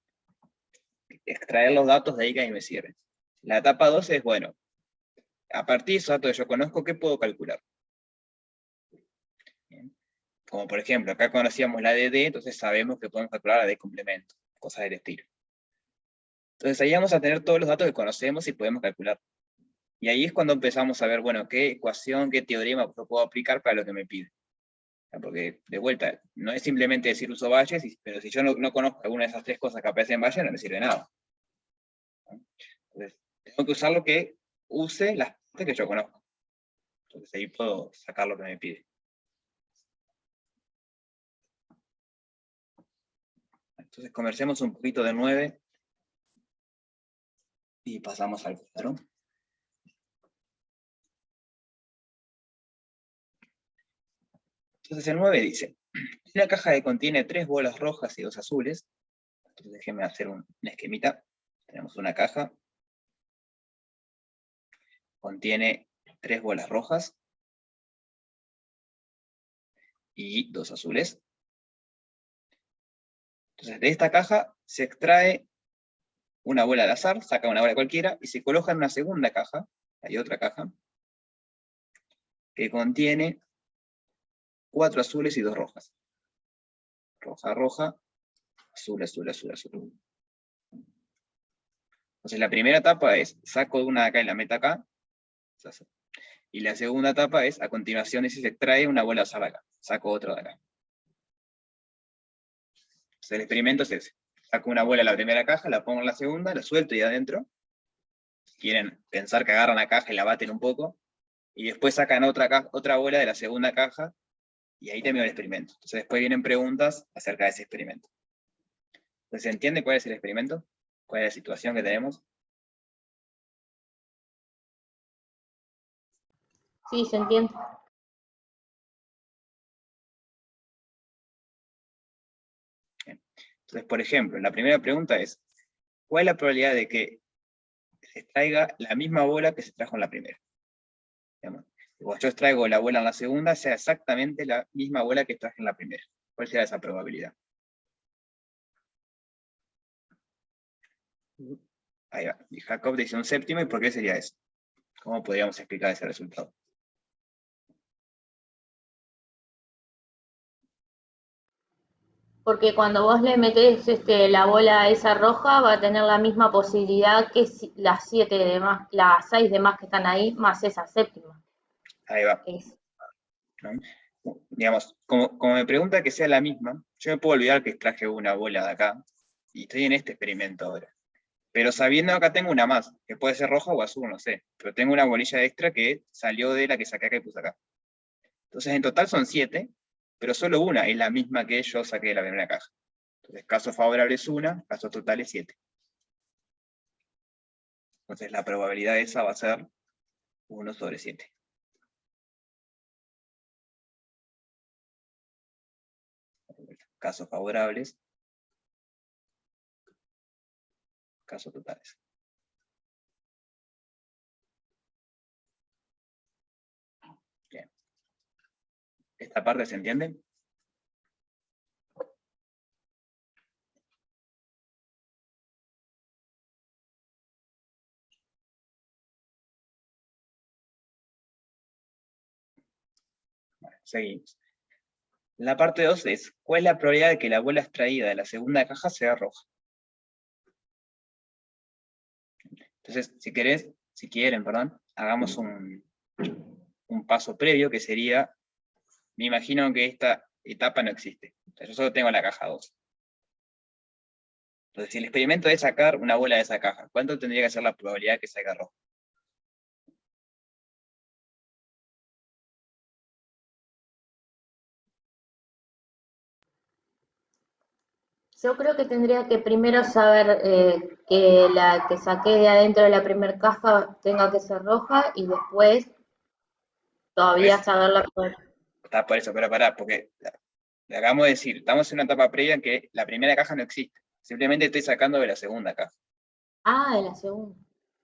Extraer los datos de ahí que a mí me sirven. La etapa 2 es, bueno, a partir de esos datos que yo conozco, ¿qué puedo calcular? Bien. Como por ejemplo, acá conocíamos la de D, entonces sabemos que podemos calcular la de complemento, cosas del estilo. Entonces ahí vamos a tener todos los datos que conocemos y podemos calcular. Y ahí es cuando empezamos a ver, bueno, qué ecuación, qué teorema puedo aplicar para lo que me pide. Porque, de vuelta, no es simplemente decir uso Bayes, pero si yo no conozco alguna de esas tres cosas que aparecen en Bayes, no me sirve de nada. Entonces, tengo que usar lo que use las partes que yo conozco. Entonces ahí puedo sacar lo que me pide. Entonces conversemos un poquito de 9 y pasamos al 4. Entonces el 9 dice, una caja que contiene 3 bolas rojas y 2 azules. Entonces déjenme hacer un esquemita. Tenemos una caja, contiene 3 bolas rojas y 2 azules. Entonces de esta caja se extrae una bola al azar, saca una bola cualquiera, y se coloca en una segunda caja, hay otra caja, que contiene 4 azules y 2 rojas. Roja, roja, azul, azul, azul, azul. Entonces la primera etapa es, saco una de acá y la meto acá, y la segunda etapa es, a continuación, se extrae una bola azar de acá, saco otra de acá. Entonces el experimento es ese. Saco una bola en la primera caja, la pongo en la segunda, la suelto y adentro. Si quieren pensar que agarran la caja y la baten un poco, y después sacan otra bola de la segunda caja, y ahí termino el experimento. Entonces después vienen preguntas acerca de ese experimento. Entonces, ¿se entiende cuál es el experimento? ¿Cuál es la situación que tenemos? Sí, se entiende. Bien. Entonces, por ejemplo, la primera pregunta es, ¿cuál es la probabilidad de que se extraiga la misma bola que se trajo en la primera? Digamos, cuando yo extraigo la bola en la segunda, sea exactamente la misma bola que traje en la primera. ¿Cuál será esa probabilidad? Ahí va. Y Jacob dice un séptimo, ¿y por qué sería eso? ¿Cómo podríamos explicar ese resultado? Porque cuando vos le metés la bola a esa roja, va a tener la misma posibilidad que las 7 demás, las 6 demás que están ahí, más esa séptima. Ahí va. Es, ¿No? Digamos, como me pregunta que sea la misma, yo me puedo olvidar que extraje una bola de acá, y estoy en este experimento ahora. Pero sabiendo que acá tengo una más, que puede ser roja o azul, no sé, pero tengo una bolilla extra que salió de la que saqué acá y puse acá. Entonces en total son 7, pero solo una es la misma que yo saqué de la primera caja. Entonces caso favorable es 1, caso total es 7. Entonces la probabilidad de esa va a ser 1 sobre 7. Casos favorables, casos totales. Bien. ¿Esta parte se entiende? Bueno, seguimos. La parte 2 es, ¿cuál es la probabilidad de que la bola extraída de la segunda caja sea roja? Entonces, si quieren, perdón, hagamos un paso previo que sería, me imagino que esta etapa no existe. Entonces, yo solo tengo la caja 2. Entonces, si el experimento es sacar una bola de esa caja, ¿cuánto tendría que ser la probabilidad de que salga roja? yo creo que tendría que primero saber que la que saqué de adentro de la primera caja tenga que ser roja y después Por todavía eso, saberla. está por eso, pero pará, porque le acabamos de decir, estamos en una etapa previa en que la primera caja no existe. Simplemente estoy sacando de la segunda caja. Ah, de la segunda.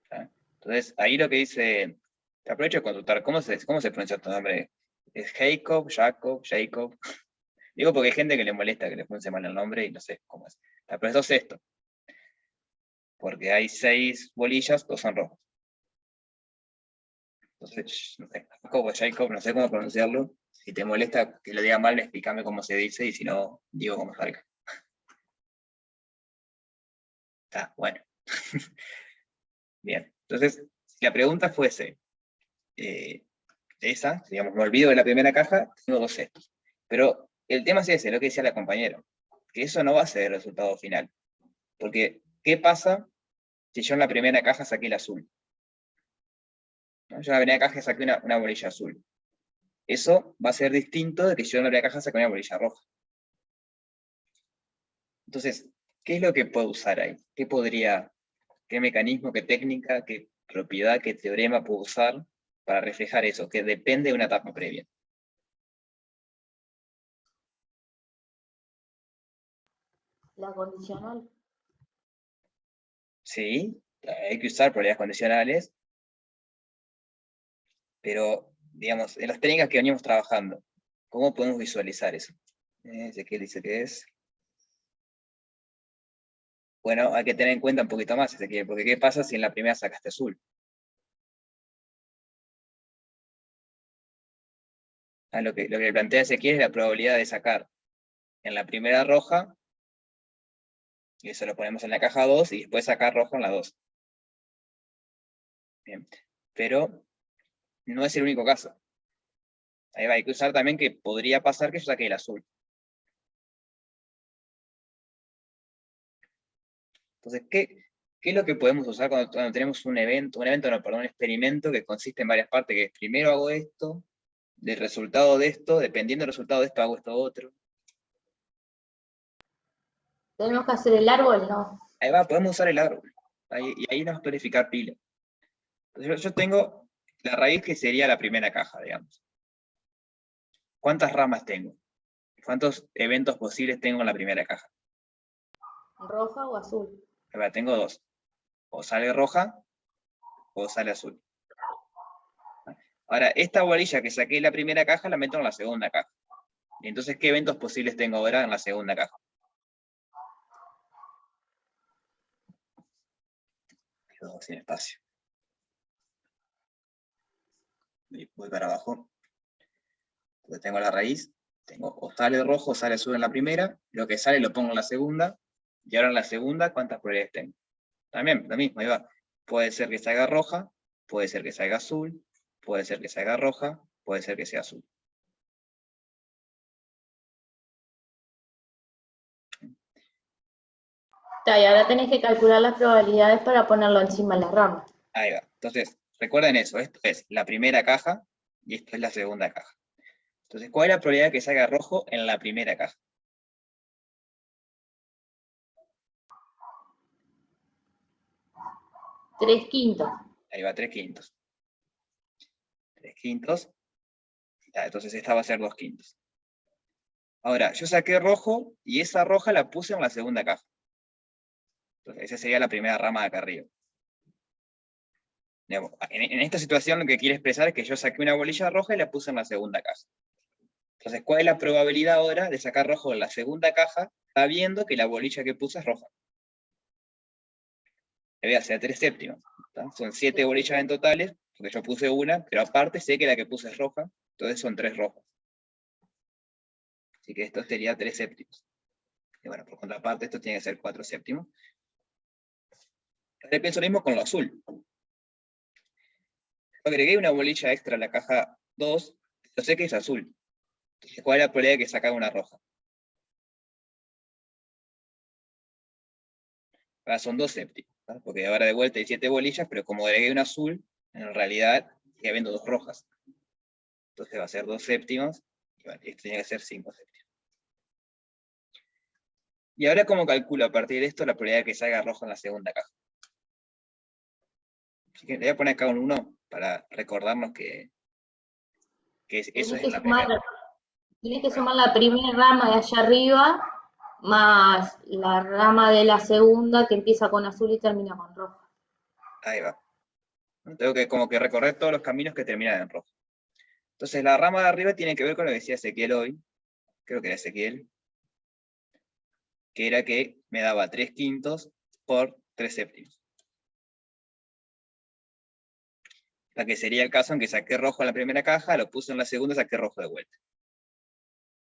¿Tá? Entonces, ahí lo que dice, te aprovecho de consultar, ¿cómo se pronuncia tu nombre? ¿Es Jacob? Digo porque hay gente que le molesta que le pronuncie mal el nombre y no sé cómo es. Pero esto es esto, porque hay 6 bolillas, 2 son rojas. Entonces, no sé, Jacob, no sé cómo pronunciarlo. Si te molesta que lo diga mal, explícame cómo se dice y si no, digo cómo salga. Está, bueno. Bien, entonces, si la pregunta fuese esa, digamos, me olvido de la primera caja, tengo 2 cestos. Pero el tema es ese, lo que decía la compañera, que eso no va a ser el resultado final. Porque, ¿qué pasa si yo en la primera caja saqué el azul? ¿No? Yo en la primera caja saqué una bolilla azul. Eso va a ser distinto de que yo en la primera caja saqué una bolilla roja. Entonces, ¿Qué es lo que puedo usar ahí? ¿Qué mecanismo, qué técnica, qué propiedad, qué teorema puedo usar para reflejar eso, que depende de una etapa previa? La condicional. Sí, hay que usar probabilidades condicionales, pero, digamos, en las técnicas que venimos trabajando, ¿cómo podemos visualizar eso? Ezequiel dice que es... Bueno, hay que tener en cuenta un poquito más, Ezequiel, porque ¿qué pasa si en la primera sacaste azul? Lo que plantea Ezequiel es la probabilidad de sacar en la primera roja, y eso lo ponemos en la caja 2, y después sacar roja en la 2. Bien. Pero no es el único caso. Ahí va, hay que usar también que podría pasar que yo saque el azul. Entonces, ¿qué es lo que podemos usar cuando tenemos un experimento que consiste en varias partes? Que es, primero hago esto, del resultado de esto, dependiendo del resultado de esto, hago esto otro. Tenemos que hacer el árbol, ¿no? Ahí va, podemos usar el árbol. Y ahí nos puede verificar pila. Entonces, yo tengo la raíz que sería la primera caja, digamos. ¿Cuántas ramas tengo? ¿Cuántos eventos posibles tengo en la primera caja? ¿Roja o azul? Ahí va, tengo dos. O sale roja o sale azul. Ahora, esta bolilla que saqué en la primera caja la meto en la segunda caja. Entonces, ¿qué eventos posibles tengo ahora en la segunda caja? Quedó sin espacio. Voy para abajo. Entonces tengo la raíz. Tengo o sale rojo o sale azul en la primera. Lo que sale lo pongo en la segunda. Y ahora en la segunda, ¿cuántas probabilidades tengo? También, lo mismo, ahí va. Puede ser que salga roja, puede ser que salga azul, puede ser que salga roja, puede ser que sea azul. Y ahora tenés que calcular las probabilidades para ponerlo encima de la rama. Ahí va. Entonces, recuerden eso, esto es la primera caja y esto es la segunda caja. Entonces, ¿cuál es la probabilidad de que salga rojo en la primera caja? Tres quintos. Ahí va, 3/5. 3/5. Entonces esta va a ser 2/5. Ahora, yo saqué rojo y esa roja la puse en la segunda caja. Entonces, esa sería la primera rama de acá arriba. Digamos, en esta situación lo que quiere expresar es que yo saqué una bolilla roja y la puse en la segunda caja. Entonces, ¿cuál es la probabilidad ahora de sacar rojo en la segunda caja sabiendo que la bolilla que puse es roja? Le voy a hacer 3/7. Son 7 bolillas en totales, porque yo puse una, pero aparte sé que la que puse es roja, entonces son 3 rojas. Así que esto sería 3/7. Y bueno, por contraparte, esto tiene que ser 4/7. Ahora pienso lo mismo con lo azul. Agregué una bolilla extra a la caja 2, yo sé que es azul. Entonces, ¿cuál es la probabilidad de que saque una roja? Ahora son 2/7, ¿no? Porque ahora de vuelta hay 7 bolillas, pero como agregué una azul, en realidad sigue habiendo 2 rojas. Entonces va a ser 2/7, y bueno, esto tiene que ser 5/7. Y ahora, ¿cómo calculo a partir de esto la probabilidad de que salga rojo en la segunda caja? Así que le voy a poner acá un 1 para recordarnos que eso Tenés es en que la sumar, primera. tenés que sumar la primera rama de allá arriba más la rama de la segunda que empieza con azul y termina con rojo. Ahí va. Tengo que como que recorrer todos los caminos que terminan en rojo. Entonces la rama de arriba tiene que ver con lo que decía Ezequiel hoy, creo que era Ezequiel, que era que me daba 3/5 por 3/7. La que sería el caso en que saqué rojo en la primera caja, lo puse en la segunda, saqué rojo de vuelta.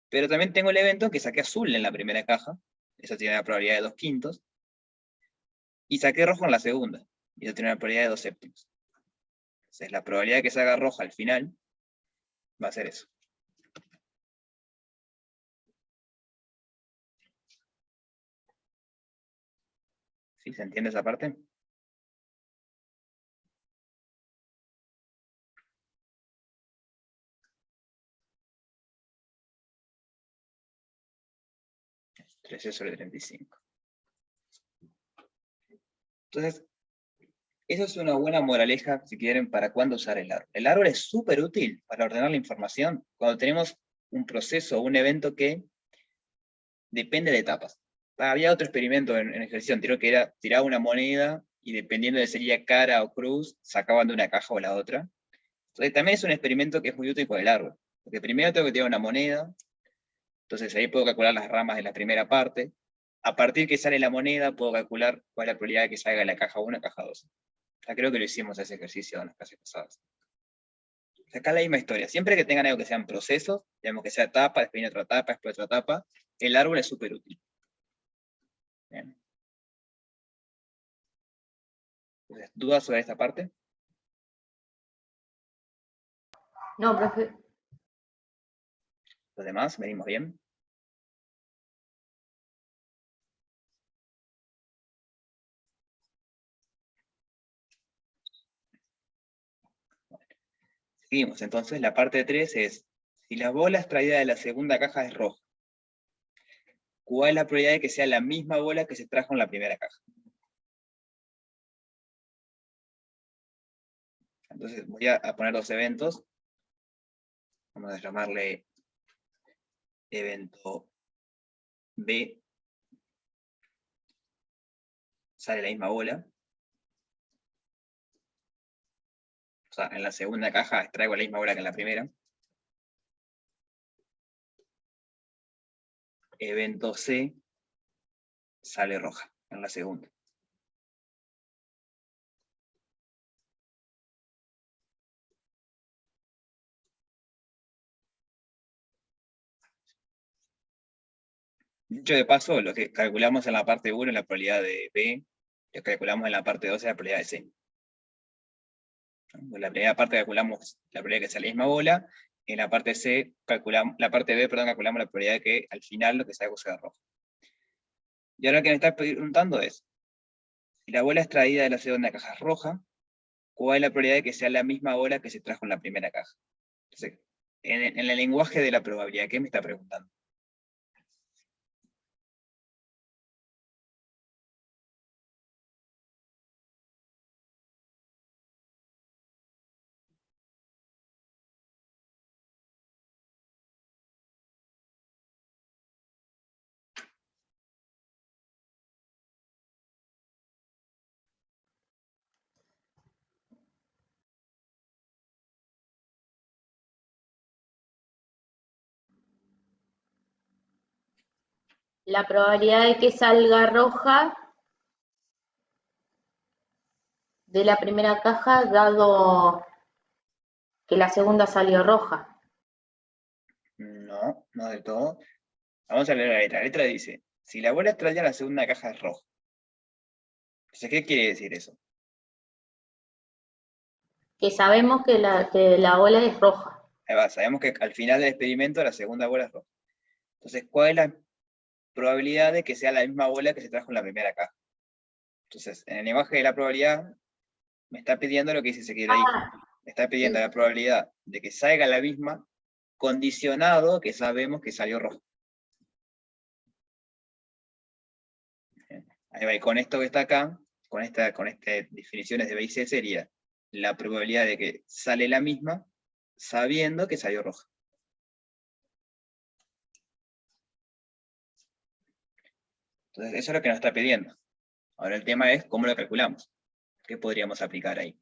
Pero también tengo el evento en que saqué azul en la primera caja, eso tiene una probabilidad de 2/5, y saqué rojo en la segunda, y eso tiene una probabilidad de 2/7. Entonces la probabilidad de que salga roja al final va a ser eso. ¿Sí? ¿Se entiende esa parte? Es 13/35. Entonces, eso es una buena moraleja, si quieren, para cuándo usar el árbol. El árbol es súper útil para ordenar la información cuando tenemos un proceso o un evento que depende de etapas. Había otro experimento en ejercicio anterior que era tirar una moneda y dependiendo de si sería cara o cruz, sacaban de una caja o la otra. Entonces también es un experimento que es muy útil con el árbol. Porque primero tengo que tirar una moneda, entonces ahí puedo calcular las ramas de la primera parte. A partir que sale la moneda, puedo calcular cuál es la probabilidad de que salga la caja 1 o caja 2. Ya creo que lo hicimos ese ejercicio en las clases pasadas. Acá la misma historia. Siempre que tengan algo que sean procesos, digamos que sea etapa, después viene otra etapa, después otra etapa, el árbol es súper útil. Bien. ¿Dudas sobre esta parte? No, profe. ¿Los demás? ¿Venimos bien? Seguimos. Entonces, la parte 3 es, si la bola extraída de la segunda caja es roja, ¿cuál es la probabilidad de que sea la misma bola que se trajo en la primera caja? Entonces, voy a poner dos eventos. Vamos a llamarle evento B. Sale la misma bola. O sea, en la segunda caja extraigo la misma bola que en la primera. Evento C. Sale roja en la segunda. Dicho de paso, lo que calculamos en la parte 1 es la probabilidad de B, lo que calculamos en la parte 2 es la probabilidad de C. En la primera parte calculamos la probabilidad de que sea la misma bola, en la parte C calculamos, la parte B, perdón, calculamos la probabilidad de que al final lo que salga sea rojo. Y ahora lo que me está preguntando es, si la bola extraída de la segunda caja es roja, ¿cuál es la probabilidad de que sea la misma bola que se trajo en la primera caja? Entonces, en el lenguaje de la probabilidad, ¿qué me está preguntando? La probabilidad de que salga roja de la primera caja, dado que la segunda salió roja. No, no del todo. Vamos a leer la letra. La letra dice, si la bola extraída de la segunda caja es roja. Entonces, ¿qué quiere decir eso? Que sabemos que la bola es roja. Ahí va, sabemos que al final del experimento la segunda bola es roja. Entonces, ¿cuál es la probabilidad de que sea la misma bola que se trajo en la primera caja? Entonces, en el lenguaje de la probabilidad, me está pidiendo lo que dice Ezequiel ahí. Me está pidiendo Sí. la probabilidad de que salga la misma, condicionado que sabemos que salió rojo. Ahí va, y con esto que está acá, con estas definiciones de B y C, sería la probabilidad de que sale la misma, sabiendo que salió roja. Entonces, eso es lo que nos está pidiendo. Ahora el tema es cómo lo calculamos. ¿Qué podríamos aplicar ahí?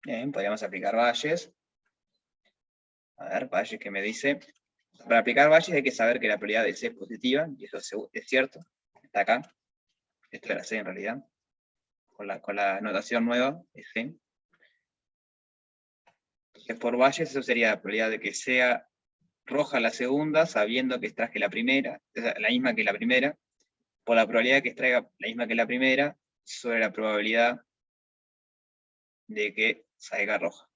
Bien, podríamos aplicar Bayes. A ver, Bayes que me dice. Para aplicar Bayes hay que saber que la probabilidad de C es positiva, y eso es cierto. Está acá. Esto era C en realidad. Con la notación nueva, es C. Entonces, por Bayes, eso sería la probabilidad de que sea roja la segunda, sabiendo que extraje la primera, la misma que la primera, por la probabilidad de que extraiga la misma que la primera, sobre la probabilidad de que salga roja.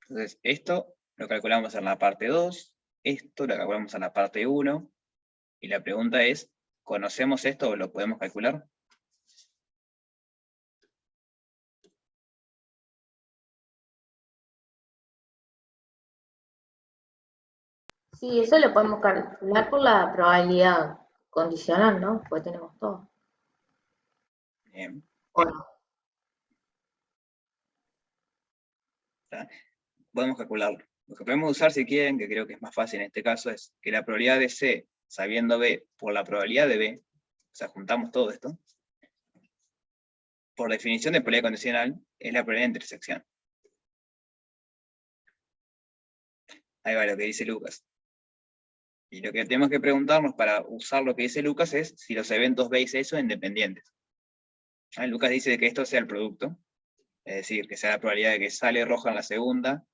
Entonces, esto lo calculamos en la parte 2, esto lo calculamos en la parte 1, y la pregunta es, ¿conocemos esto o lo podemos calcular? Sí, eso lo podemos calcular por la probabilidad condicional, ¿no? Porque tenemos todo. Bien, ¿O no? ¿está? Podemos calcularlo. Lo que podemos usar, si quieren, que creo que es más fácil en este caso, es que la probabilidad de C, sabiendo B, por la probabilidad de B, o sea, juntamos todo esto, por definición de probabilidad condicional, es la probabilidad de intersección. Ahí va lo que dice Lucas. Y lo que tenemos que preguntarnos para usar lo que dice Lucas es si los eventos B y C son independientes. Lucas dice que esto sea el producto, es decir, que sea la probabilidad de que sale roja en la segunda,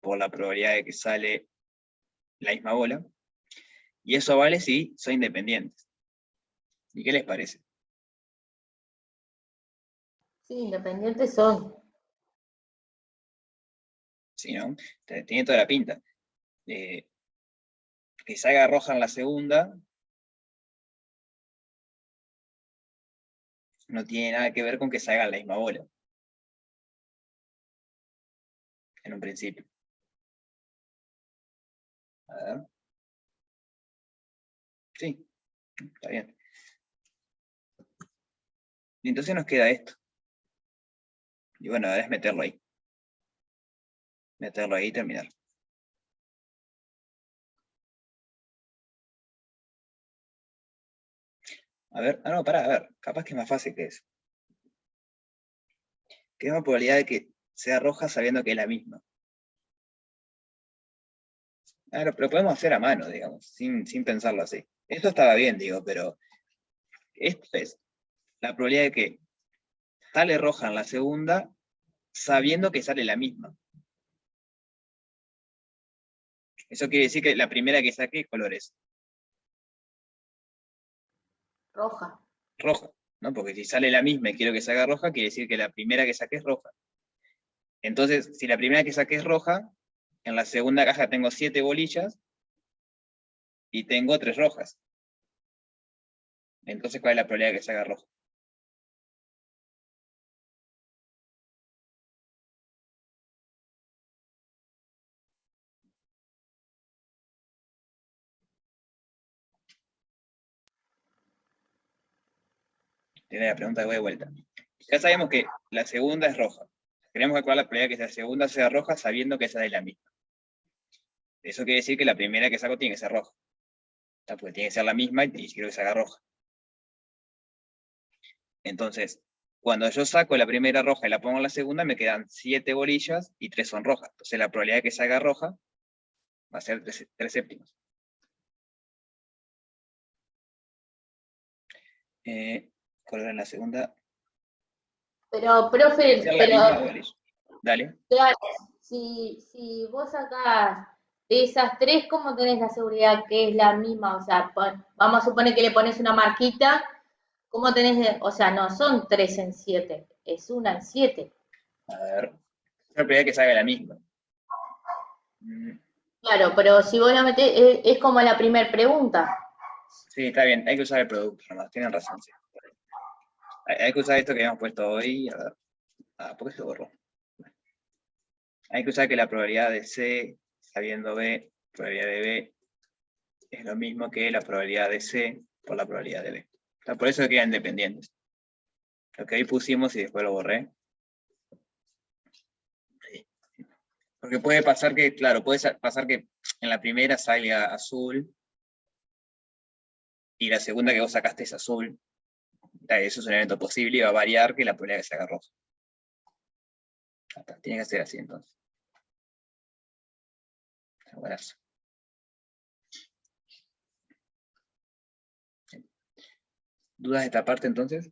por la probabilidad de que sale la misma bola, y eso vale si son independientes. ¿Y qué les parece? Sí, independientes son. ¿Sí, no? Tiene toda la pinta. Eh, que salga roja en la segunda no tiene nada que ver con que salga la misma bola, en un principio. A ver. Sí, está bien. Y entonces nos queda esto. Y bueno, ahora es meterlo ahí. Meterlo ahí y terminar. A ver, no, pará, a ver, capaz que es más fácil que eso. ¿Qué es la probabilidad de que sea roja sabiendo que es la misma? Claro, pero podemos hacer a mano, digamos, sin pensarlo así. Esto estaba bien, digo, pero esto es la probabilidad de que sale roja en la segunda sabiendo que sale la misma. Eso quiere decir que la primera que saque, ¿qué color es? Roja. Roja, ¿no? Porque si sale la misma y quiero que salga roja, quiere decir que la primera que saque es roja. Entonces, si la primera que saqué es roja, en la segunda caja tengo 7 bolillas y tengo 3 rojas. Entonces, ¿cuál es la probabilidad de que salga roja? Tiene la pregunta de voy de vuelta. Ya sabemos que la segunda es roja. Queremos calcular la probabilidad de que la segunda sea roja sabiendo que esa es la misma. Eso quiere decir que la primera que saco tiene que ser roja. Porque tiene que ser la misma y quiero que salga roja. Entonces, cuando yo saco la primera roja y la pongo en la segunda, me quedan 7 bolillas y 3 son rojas. Entonces la probabilidad de que salga roja va a ser 3 séptimos. ¿Cuál era la segunda? Pero, Tiene que profe, ser la pero misma bolilla. Dale. claro, si vos sacás de esas tres, ¿cómo tenés la seguridad que es la misma? O sea, vamos a suponer que le pones una marquita, ¿cómo tenés? O sea, no son 3 en 7, es una en 7. A ver. La probabilidad de que salga la misma. Mm, Claro, pero si vos la metés, es como la primera pregunta. sí, está bien. Hay que usar el producto nomás. Tienen razón, sí. Hay que usar esto que habíamos puesto hoy. A ver. ¿Por qué se borró? Hay que usar que la probabilidad de C, sabiendo B, probabilidad de B, es lo mismo que la probabilidad de C por la probabilidad de B. O sea, por eso quedan independientes. Lo que ahí pusimos y después lo borré. Porque puede pasar que, claro, puede pasar que en la primera salga azul y la segunda que vos sacaste es azul. Eso es un evento posible y va a variar que la probabilidad de que se haga roja. Tiene que ser así entonces. Buenas. ¿Dudas de esta parte entonces?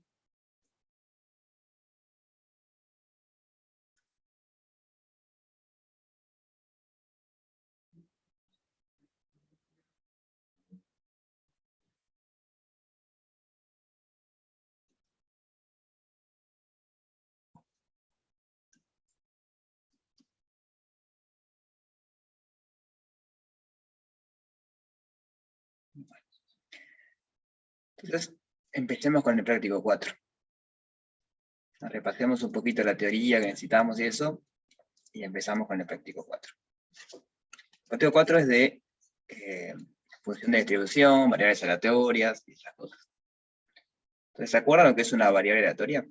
Entonces, empecemos con el práctico 4. Repasemos un poquito la teoría que necesitamos y eso, y empezamos con el práctico 4. El práctico 4 es de función de distribución, variables aleatorias y esas cosas. Entonces, ¿se acuerdan lo que es una variable aleatoria?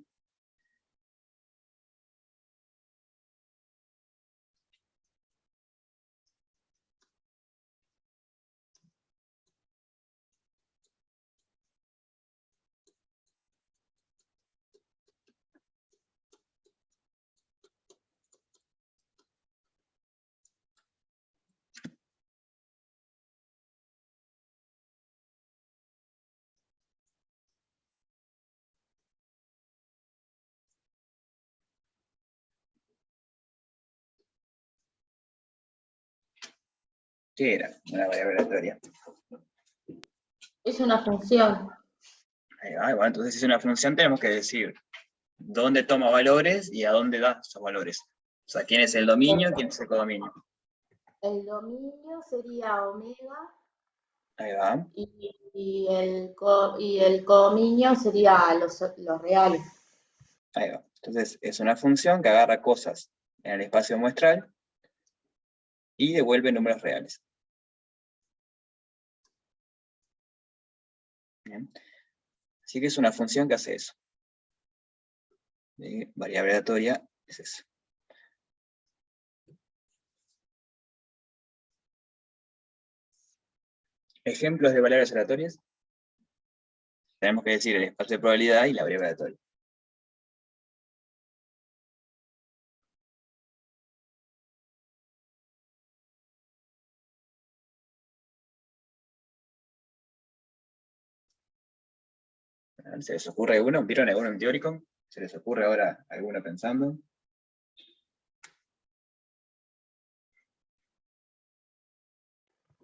¿Qué era una variable aleatoria? Es una función. Bueno, entonces si es una función tenemos que decir dónde toma valores y a dónde da esos valores. O sea, quién es el dominio y quién es el codominio. El dominio sería omega Ahí va. y el codominio sería los reales. Ahí va. Entonces es una función que agarra cosas en el espacio muestral y devuelve números reales. Bien. Así que es una función que hace eso. Variable aleatoria es eso. Ejemplos de variables aleatorias. Tenemos que decir el espacio de probabilidad y la variable aleatoria. ¿Se les ocurre alguno? ¿Vieron alguno en teórico? ¿Se les ocurre ahora alguno pensando?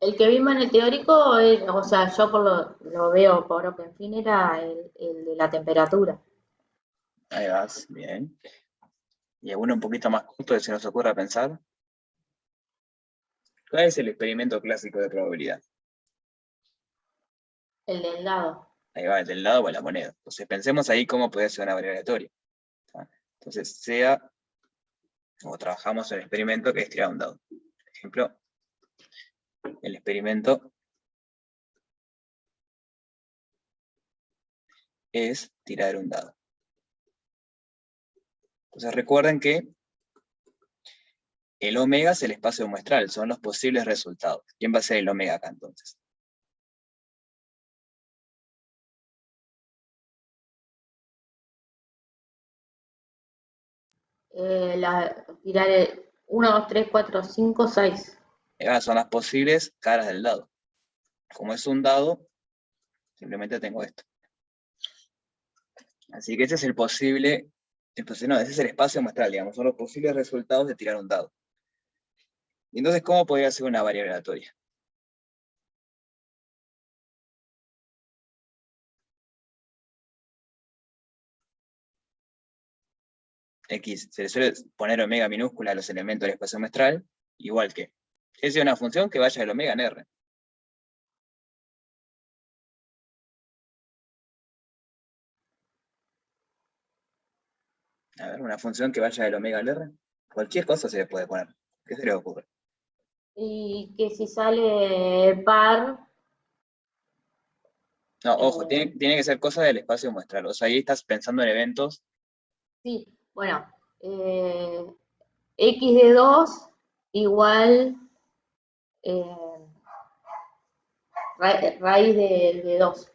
El que vimos en el teórico, o sea, yo lo veo por OpenFin, era el de la temperatura. Ahí vas, bien. ¿Y alguno un poquito más corto que se nos ocurra pensar? ¿Cuál es el experimento clásico de probabilidad? El del dado. Ahí va, el del lado o la moneda. Entonces pensemos ahí cómo puede ser una variable aleatoria. Entonces o trabajamos en el experimento que es tirar un dado. Por ejemplo, el experimento es tirar un dado. Entonces recuerden que el omega es el espacio muestral, son los posibles resultados. ¿Quién va a ser el omega acá entonces? Tirar 1, 2, 3, 4, 5, 6. Son las posibles caras del dado. Como es un dado, simplemente tengo esto. Así que ese es ese es el espacio muestral, digamos, son los posibles resultados de tirar un dado. Y entonces, ¿cómo podría ser una variable aleatoria? X, se le suele poner omega minúscula a los elementos del espacio muestral, igual que es una función que vaya del omega en R. A ver, una función que vaya del omega al R. Cualquier cosa se le puede poner. ¿Qué se le ocurre? Y que si sale par, No, ojo, eh, tiene que ser cosa del espacio muestral. O sea, ahí estás pensando en eventos. sí, bueno, x de 2 igual eh, raíz de 2.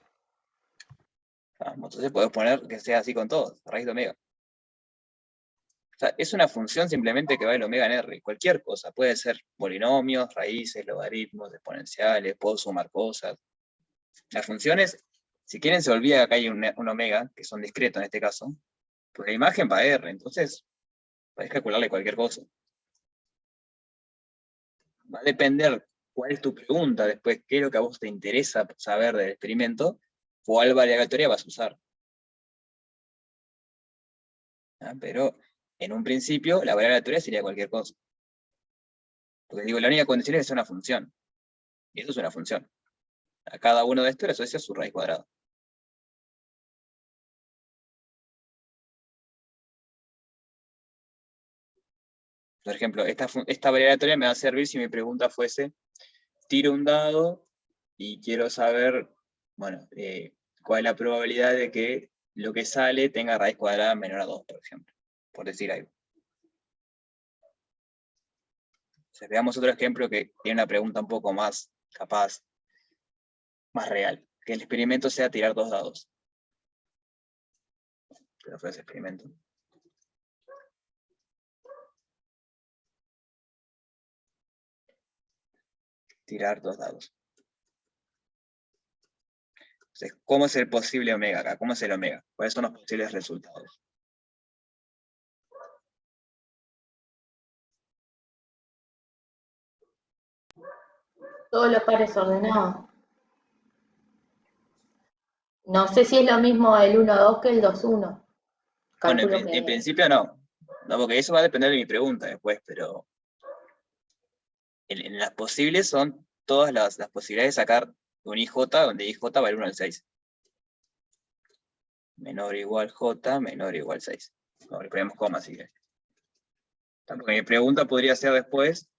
Entonces podés poner que sea así con todos, raíz de omega. O sea, es una función simplemente que va del omega en R. Cualquier cosa. Puede ser polinomios, raíces, logaritmos, exponenciales, puedo sumar cosas. Las funciones, si quieren se olvida que acá hay un omega, que son discretos en este caso, pues la imagen va a R, entonces podés calcularle cualquier cosa. Va a depender cuál es tu pregunta después, qué es lo que a vos te interesa saber del experimento, cuál variable aleatoria vas a usar. Pero en un principio la variable aleatoria sería cualquier cosa. Porque digo, la única condición es que sea una función. Y eso es una función. A cada uno de estos le asocia su raíz cuadrada. Por ejemplo, esta variable aleatoria me va a servir si mi pregunta fuese, tiro un dado y quiero saber, bueno, cuál es la probabilidad de que lo que sale tenga raíz cuadrada menor a 2, por ejemplo, por decir algo. Entonces, veamos otro ejemplo que tiene una pregunta un poco más capaz, más real. Que el experimento sea tirar 2 dados. Pero fue ese experimento. Tirar 2 dados. Entonces, ¿cómo es el posible omega acá? ¿Cómo es el omega? ¿Cuáles son los posibles resultados? Todos los pares ordenados. No sé si es lo mismo el 1-2 que el 2-1. Bueno, Calculo en que principio no. No, porque eso va a depender de mi pregunta después, pero en las posibles son todas las posibilidades de sacar un IJ, donde IJ vale 1 al 6. Menor o igual J, menor o igual 6. No, le ponemos coma, así que. Porque mi pregunta podría ser después,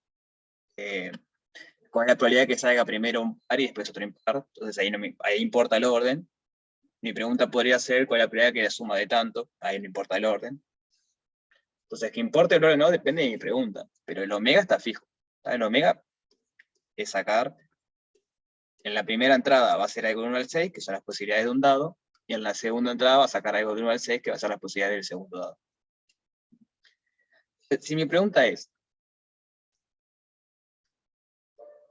¿cuál es la probabilidad de que salga primero un par y después otro impar? Entonces ahí importa el orden. Mi pregunta podría ser, ¿cuál es la probabilidad de que la suma de tanto? Ahí no importa el orden. Entonces, que importe el orden o no depende de mi pregunta. Pero el omega está fijo. El omega es sacar, en la primera entrada va a ser algo de 1 al 6, que son las posibilidades de un dado, y en la segunda entrada va a sacar algo de 1 al 6, que va a ser las posibilidades del segundo dado. Si mi pregunta es,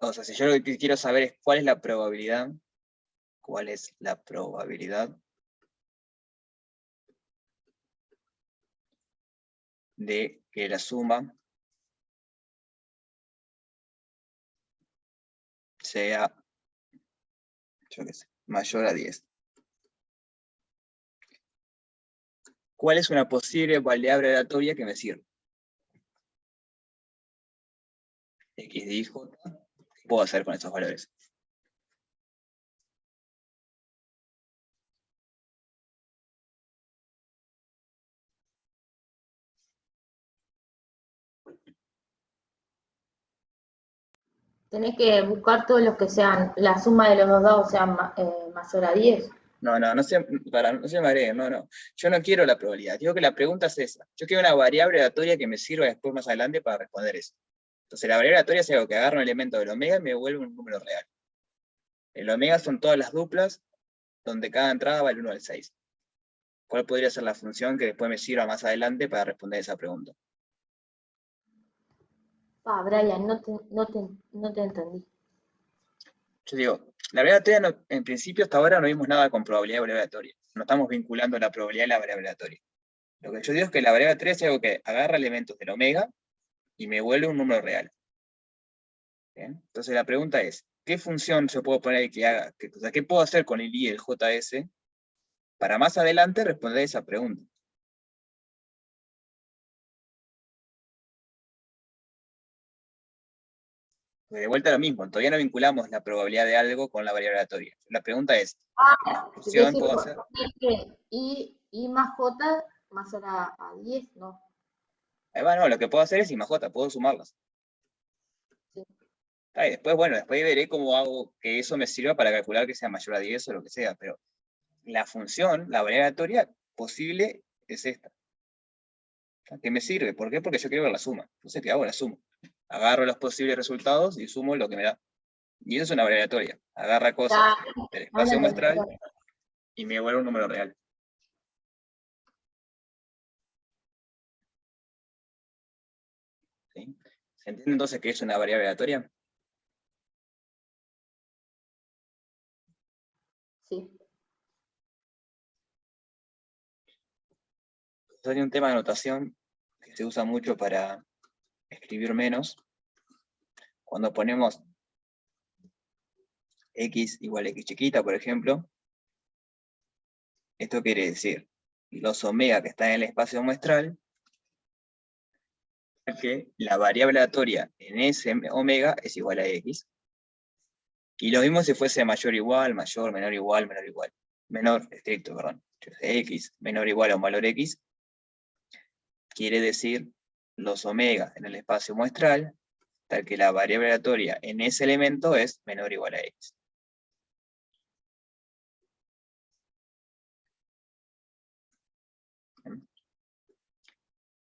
o sea, si yo lo que quiero saber es cuál es la probabilidad de que la suma sea, yo qué sé, mayor a 10. ¿Cuál es una posible variable aleatoria que me sirve? X de IJ, ¿qué puedo hacer con esos valores? tenés que buscar todos los que sean, la suma de los dos dados sean mayor a 10. No se mareen, no. Yo no quiero la probabilidad, digo que la pregunta es esa. Yo quiero una variable aleatoria que me sirva después más adelante para responder eso. Entonces la variable aleatoria es algo que agarra un elemento del omega y me devuelve un número real. El omega son todas las duplas donde cada entrada vale 1 al 6. ¿Cuál podría ser la función que después me sirva más adelante para responder esa pregunta? Brian, no te entendí. Yo digo, la variable aleatoria en principio hasta ahora no vimos nada con probabilidad de variable aleatoria. No estamos vinculando la probabilidad a la variable aleatoria. Lo que yo digo es que la variable aleatoria es algo que agarra elementos del omega y me vuelve un número real. ¿Bien? Entonces la pregunta es, ¿qué función yo puedo poner que haga? O sea, ¿qué puedo hacer con el I y el JS para más adelante responder esa pregunta? Porque de vuelta lo mismo, todavía no vinculamos la probabilidad de algo con la variable aleatoria. La pregunta es, ¿qué función puedo hacer? I más J mayor a 10, no. Bueno, lo que puedo hacer es I más J, puedo sumarlas. Sí. Y después, bueno, después veré cómo hago que eso me sirva para calcular que sea mayor a 10 o lo que sea, pero la función, la variable aleatoria posible es esta. ¿Qué me sirve? ¿Por qué? Porque yo quiero ver la suma. Entonces, ¿qué hago? La sumo. Agarro los posibles resultados y sumo lo que me da. Y eso es una variable aleatoria. Agarra cosas del espacio muestral y me vuelve un número real. ¿Sí? ¿Se entiende entonces que es una variable aleatoria? Sí. Hay un tema de notación que se usa mucho para escribir menos. Cuando ponemos x igual a x chiquita, por ejemplo, esto quiere decir los omega que están en el espacio muestral, que la variable aleatoria en ese omega es igual a x. Y lo mismo si fuese mayor o igual, mayor, menor o igual, menor o igual. Menor estricto, perdón. X menor o igual a un valor x, quiere decir los omega en el espacio muestral, tal que la variable aleatoria en ese elemento es menor o igual a x.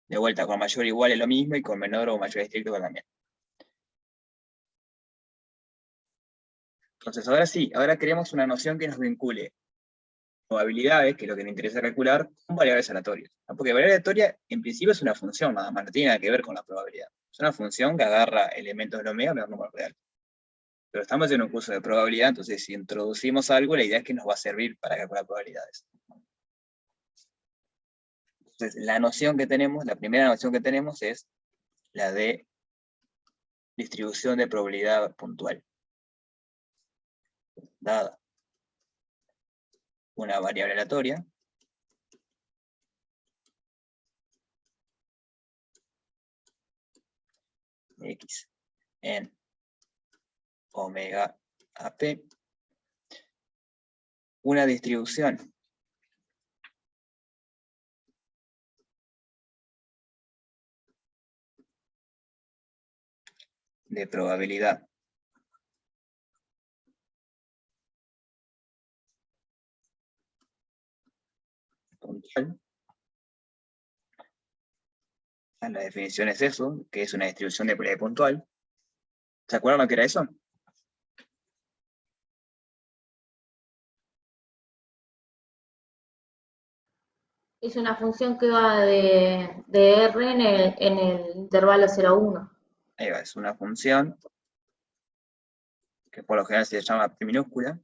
De vuelta, con mayor o igual es lo mismo, y con menor o mayor estricto también. Entonces, ahora sí, ahora queremos una noción que nos vincule probabilidades, que es lo que nos interesa calcular, con variables aleatorias, ¿no? Porque variable aleatoria, en principio, es una función, nada más, no tiene nada que ver con la probabilidad. Es una función que agarra elementos del omega, menor número real. Pero estamos en un curso de probabilidad, entonces si introducimos algo, la idea es que nos va a servir para calcular probabilidades. Entonces, la noción que tenemos, la primera noción que tenemos es la de distribución de probabilidad puntual. Dada una variable aleatoria, x en omega ap, una distribución de probabilidad puntual. La definición es eso, que es una distribución de probabilidad puntual. ¿Se acuerdan lo que era eso? Es una función que va de R en el intervalo 0,1. Ahí va, es una función que por lo general se llama P minúscula,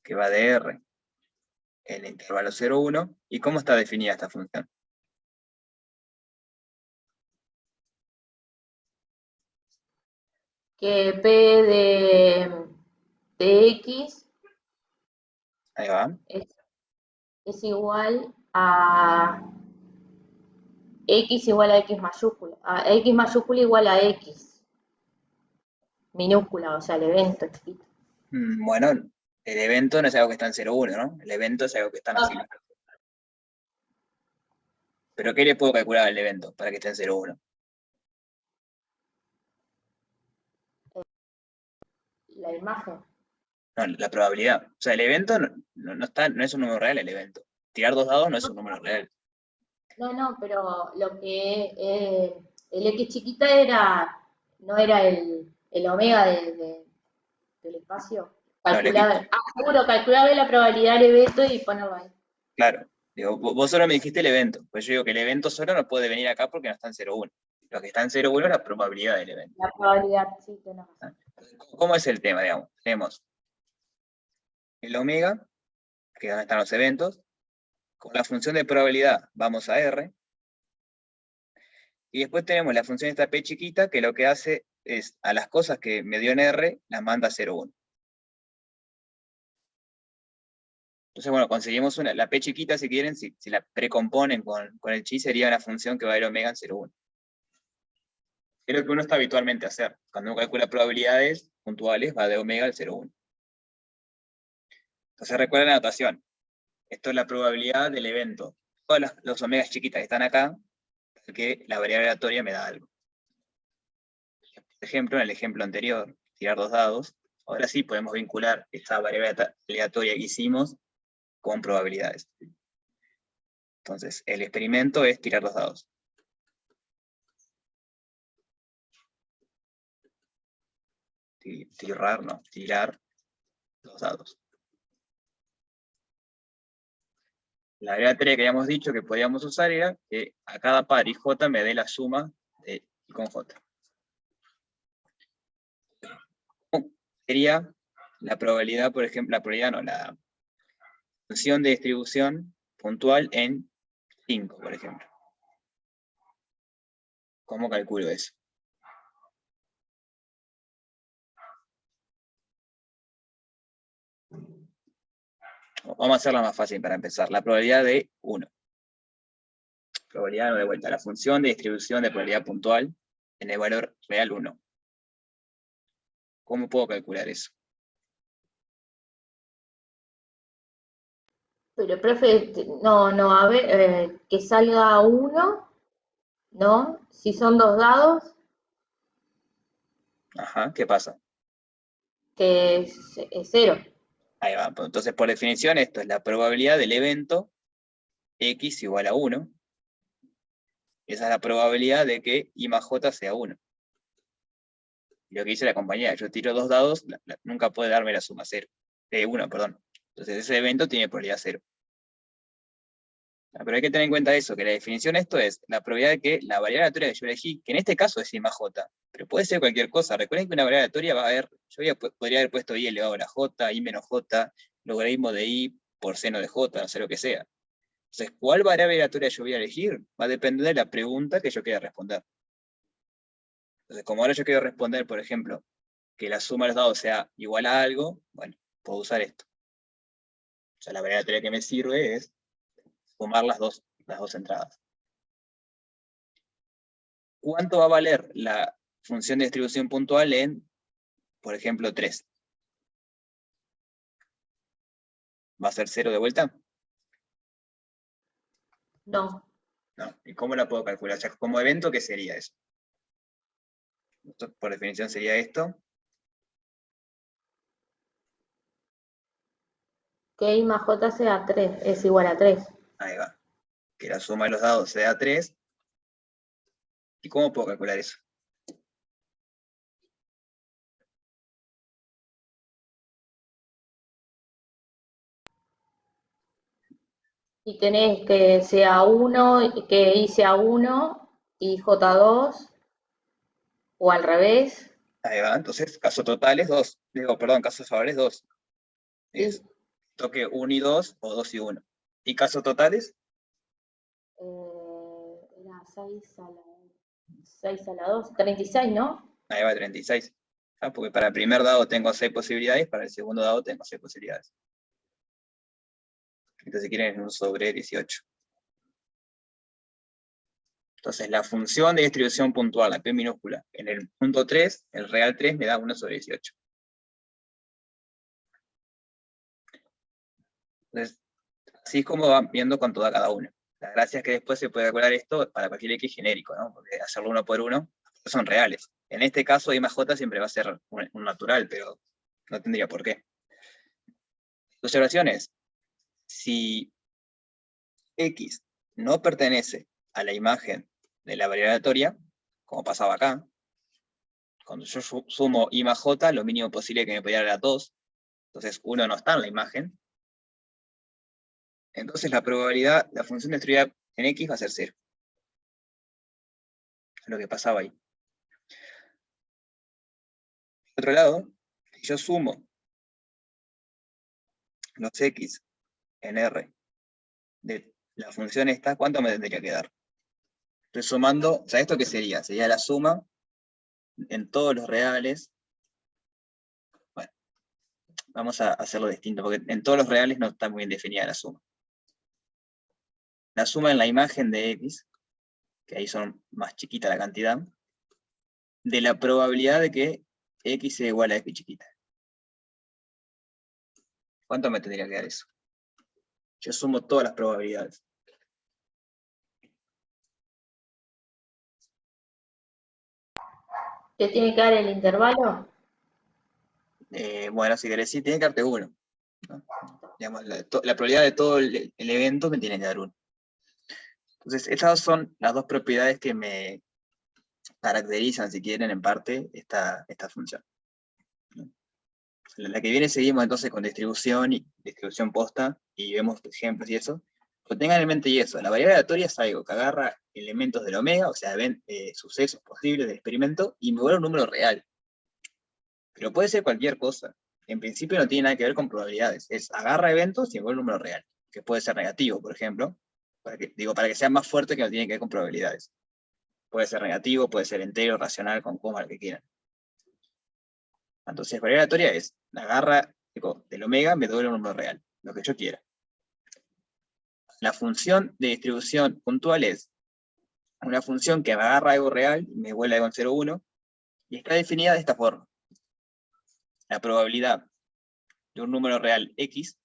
que va de R en el intervalo 0,1. ¿Y cómo está definida esta función? Que P de X Ahí va, es, es igual a X igual a X mayúscula. A X mayúscula igual a X minúscula, o sea, el evento chiquito. Bueno, el evento no es algo que está en 0,1, ¿no? El evento es algo que está en así. ¿Pero qué le puedo calcular al evento para que esté en 0,1? La imagen. No, la probabilidad. O sea, el evento no es un número real, el evento. Tirar dos dados no es un número real. No, pero lo que el X chiquita era, no era el omega del espacio. No, Calcular, seguro, calcular la probabilidad del evento y ponerlo ahí. claro. Digo, vos solo me dijiste el evento. Pues yo digo que el evento solo no puede venir acá porque no está en 0,1. Lo que está en 0,1 es la probabilidad del evento. La probabilidad, sí, tenés razón. ¿Cómo es el tema, digamos? Tenemos el omega, que es donde están los eventos. Con la función de probabilidad vamos a R. Y después tenemos la función esta p chiquita, que lo que hace es, a las cosas que me dio en R, las manda a 0,1. Entonces, bueno, conseguimos la p chiquita, si quieren, si la precomponen con el chi, sería una función que va a ir omega en 0,1. Es lo que uno está habitualmente a hacer. Cuando uno calcula probabilidades puntuales, va de omega al 0,1. Entonces, recuerden la notación. Esto es la probabilidad del evento. Todas los omegas chiquitas que están acá, que la variable aleatoria me da algo. Por ejemplo, en el ejemplo anterior, tirar dos dados, ahora sí podemos vincular esta variable aleatoria que hicimos con probabilidades. Entonces, el experimento es tirar dos dados. Tirar dos dados. La aleatoria que habíamos dicho que podíamos usar era que a cada par y j me dé la suma de y con j. Sería la probabilidad, por ejemplo, la probabilidad no, la función de distribución puntual en 5, por ejemplo. ¿Cómo calculo eso? Vamos a hacerla más fácil para empezar. La probabilidad de 1. Probabilidad, no, de vuelta, la función de distribución de probabilidad puntual en el valor real 1. ¿Cómo puedo calcular eso? Pero, profe, no, a ver, que salga uno ¿no? Si son dos dados, Ajá, ¿qué pasa? que es cero. Ahí va. Pues entonces, por definición, esto es la probabilidad del evento X igual a 1. Esa es la probabilidad de que I más J sea 1. Y lo que dice la compañera, yo tiro dos dados, nunca puede darme la suma 0. 1, perdón. Entonces ese evento tiene probabilidad 0. Pero hay que tener en cuenta eso, que la definición de esto es la probabilidad de que la variable aleatoria que yo elegí, que en este caso es I más J, pero puede ser cualquier cosa. Recuerden que una variable aleatoria va a haber, podría haber puesto I elevado a la J, I menos J, logaritmo de I por seno de J, no sé lo que sea. Entonces, ¿cuál variable aleatoria yo voy a elegir? Va a depender de la pregunta que yo quiera responder. Entonces, como ahora yo quiero responder, por ejemplo, que la suma de los dados sea igual a algo, bueno, puedo usar esto. O sea, la variable aleatoria que me sirve es sumar las dos entradas. ¿Cuánto va a valer la función de distribución puntual en, por ejemplo, 3? ¿Va a ser 0 de vuelta? No. No. ¿Y cómo la puedo calcular? O sea, como evento, ¿qué sería eso? Esto, por definición sería esto. Que I más J sea 3, es igual a 3. Ahí va. Que la suma de los dados sea 3. ¿Y cómo puedo calcular eso? Y tenés que sea 1, que I sea 1 y J2, o al revés. Ahí va. Entonces, caso total es 2. Digo, perdón, caso favorable es 2. Sí. Es toque 1 y 2 o 2 y 1. ¿Y caso totales? Era 6 a la 2, 36, ¿no? Ahí va 36. ¿Ah? Porque para el primer dado tengo 6 posibilidades, para el segundo dado tengo 6 posibilidades. Entonces, si quieren, es un sobre 18. Entonces, la función de distribución puntual, la P minúscula, en el punto 3, el real 3 me da 1 sobre 18. Entonces, así es como van viendo cuánto da cada uno. La gracia es que después se puede calcular esto para cualquier X genérico, ¿no? Porque hacerlo uno por uno son reales. En este caso, I más J siempre va a ser un natural, pero no tendría por qué. La observación es, si X no pertenece a la imagen de la variable aleatoria, como pasaba acá, cuando yo sumo I más J, lo mínimo posible que me podía dar era 2, entonces 1 no está en la imagen, entonces la probabilidad, la función de distribuida en X va a ser 0. Es lo que pasaba ahí. Por otro lado, si yo sumo los X en R de la función esta, ¿cuánto me tendría que dar? Estoy sumando, o sea, ¿esto qué sería? Sería la suma en todos los reales. Bueno, vamos a hacerlo distinto, porque en todos los reales no está muy bien definida la suma. La suma en la imagen de X, que ahí son más chiquita la cantidad, de la probabilidad de que X sea igual a X chiquita. ¿Cuánto me tendría que dar eso? Yo sumo todas las probabilidades. ¿Te tiene que dar el intervalo? Bueno, si querés, sí, tiene que darte 1. ¿No? Digamos, la probabilidad de todo el evento me tiene que dar 1. Entonces, estas son las dos propiedades que me caracterizan, si quieren, en parte, esta función. La que viene seguimos entonces con distribución y distribución posta, y vemos ejemplos y eso. Pero tengan en mente y eso, la variable aleatoria es algo que agarra elementos del omega, o sea, ven sucesos posibles del experimento, y me vuelve un número real. Pero puede ser cualquier cosa. En principio no tiene nada que ver con probabilidades. Es agarra eventos y me vuelve un número real, que puede ser negativo, por ejemplo, para que sea más fuerte, que no tiene que ver con probabilidades. Puede ser negativo, puede ser entero, racional, con coma, lo que quieran. Entonces, variable aleatoria es, agarra del omega, me devuelve un número real, lo que yo quiera. La función de distribución puntual es una función que me agarra algo real y me vuelve algo en 0, 1, y está definida de esta forma. La probabilidad de un número real X,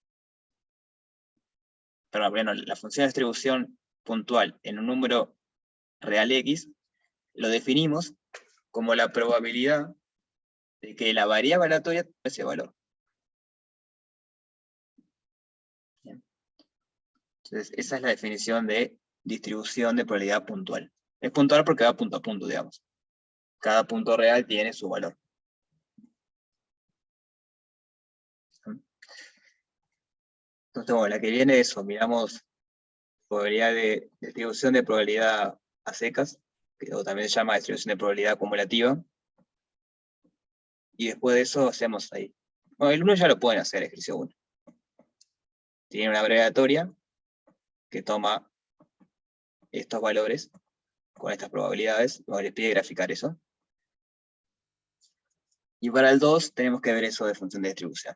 perdón, bueno, la función de distribución puntual en un número real X, lo definimos como la probabilidad de que la variable aleatoria tenga ese valor. Bien. Entonces, esa es la definición de distribución de probabilidad puntual. Es puntual porque va punto a punto, digamos. Cada punto real tiene su valor. Entonces, bueno, la que viene es eso, miramos probabilidad de distribución de probabilidad a secas, que también se llama distribución de probabilidad acumulativa. Y después de eso hacemos ahí. Bueno, el 1 ya lo pueden hacer, ejercicio 1. Tiene una abreviatoria que toma estos valores con estas probabilidades. Luego les pide graficar eso. Y para el 2 tenemos que ver eso de función de distribución.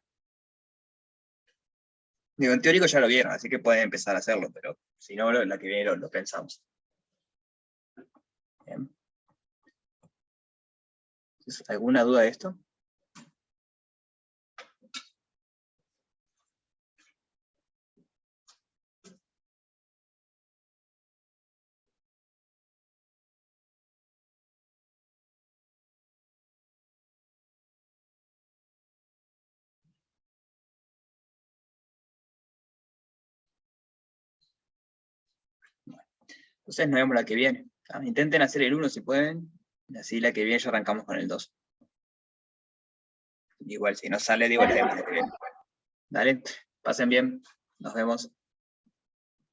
Digo, en teórico ya lo vieron, así que pueden empezar a hacerlo, pero si no, la que viene lo pensamos. Bien. ¿Alguna duda de esto? Entonces nos vemos la que viene. Intenten hacer el 1 si pueden, y así la que viene ya arrancamos con el 2. Igual si no sale, digo, la vemos la que viene. Dale, pasen bien, nos vemos.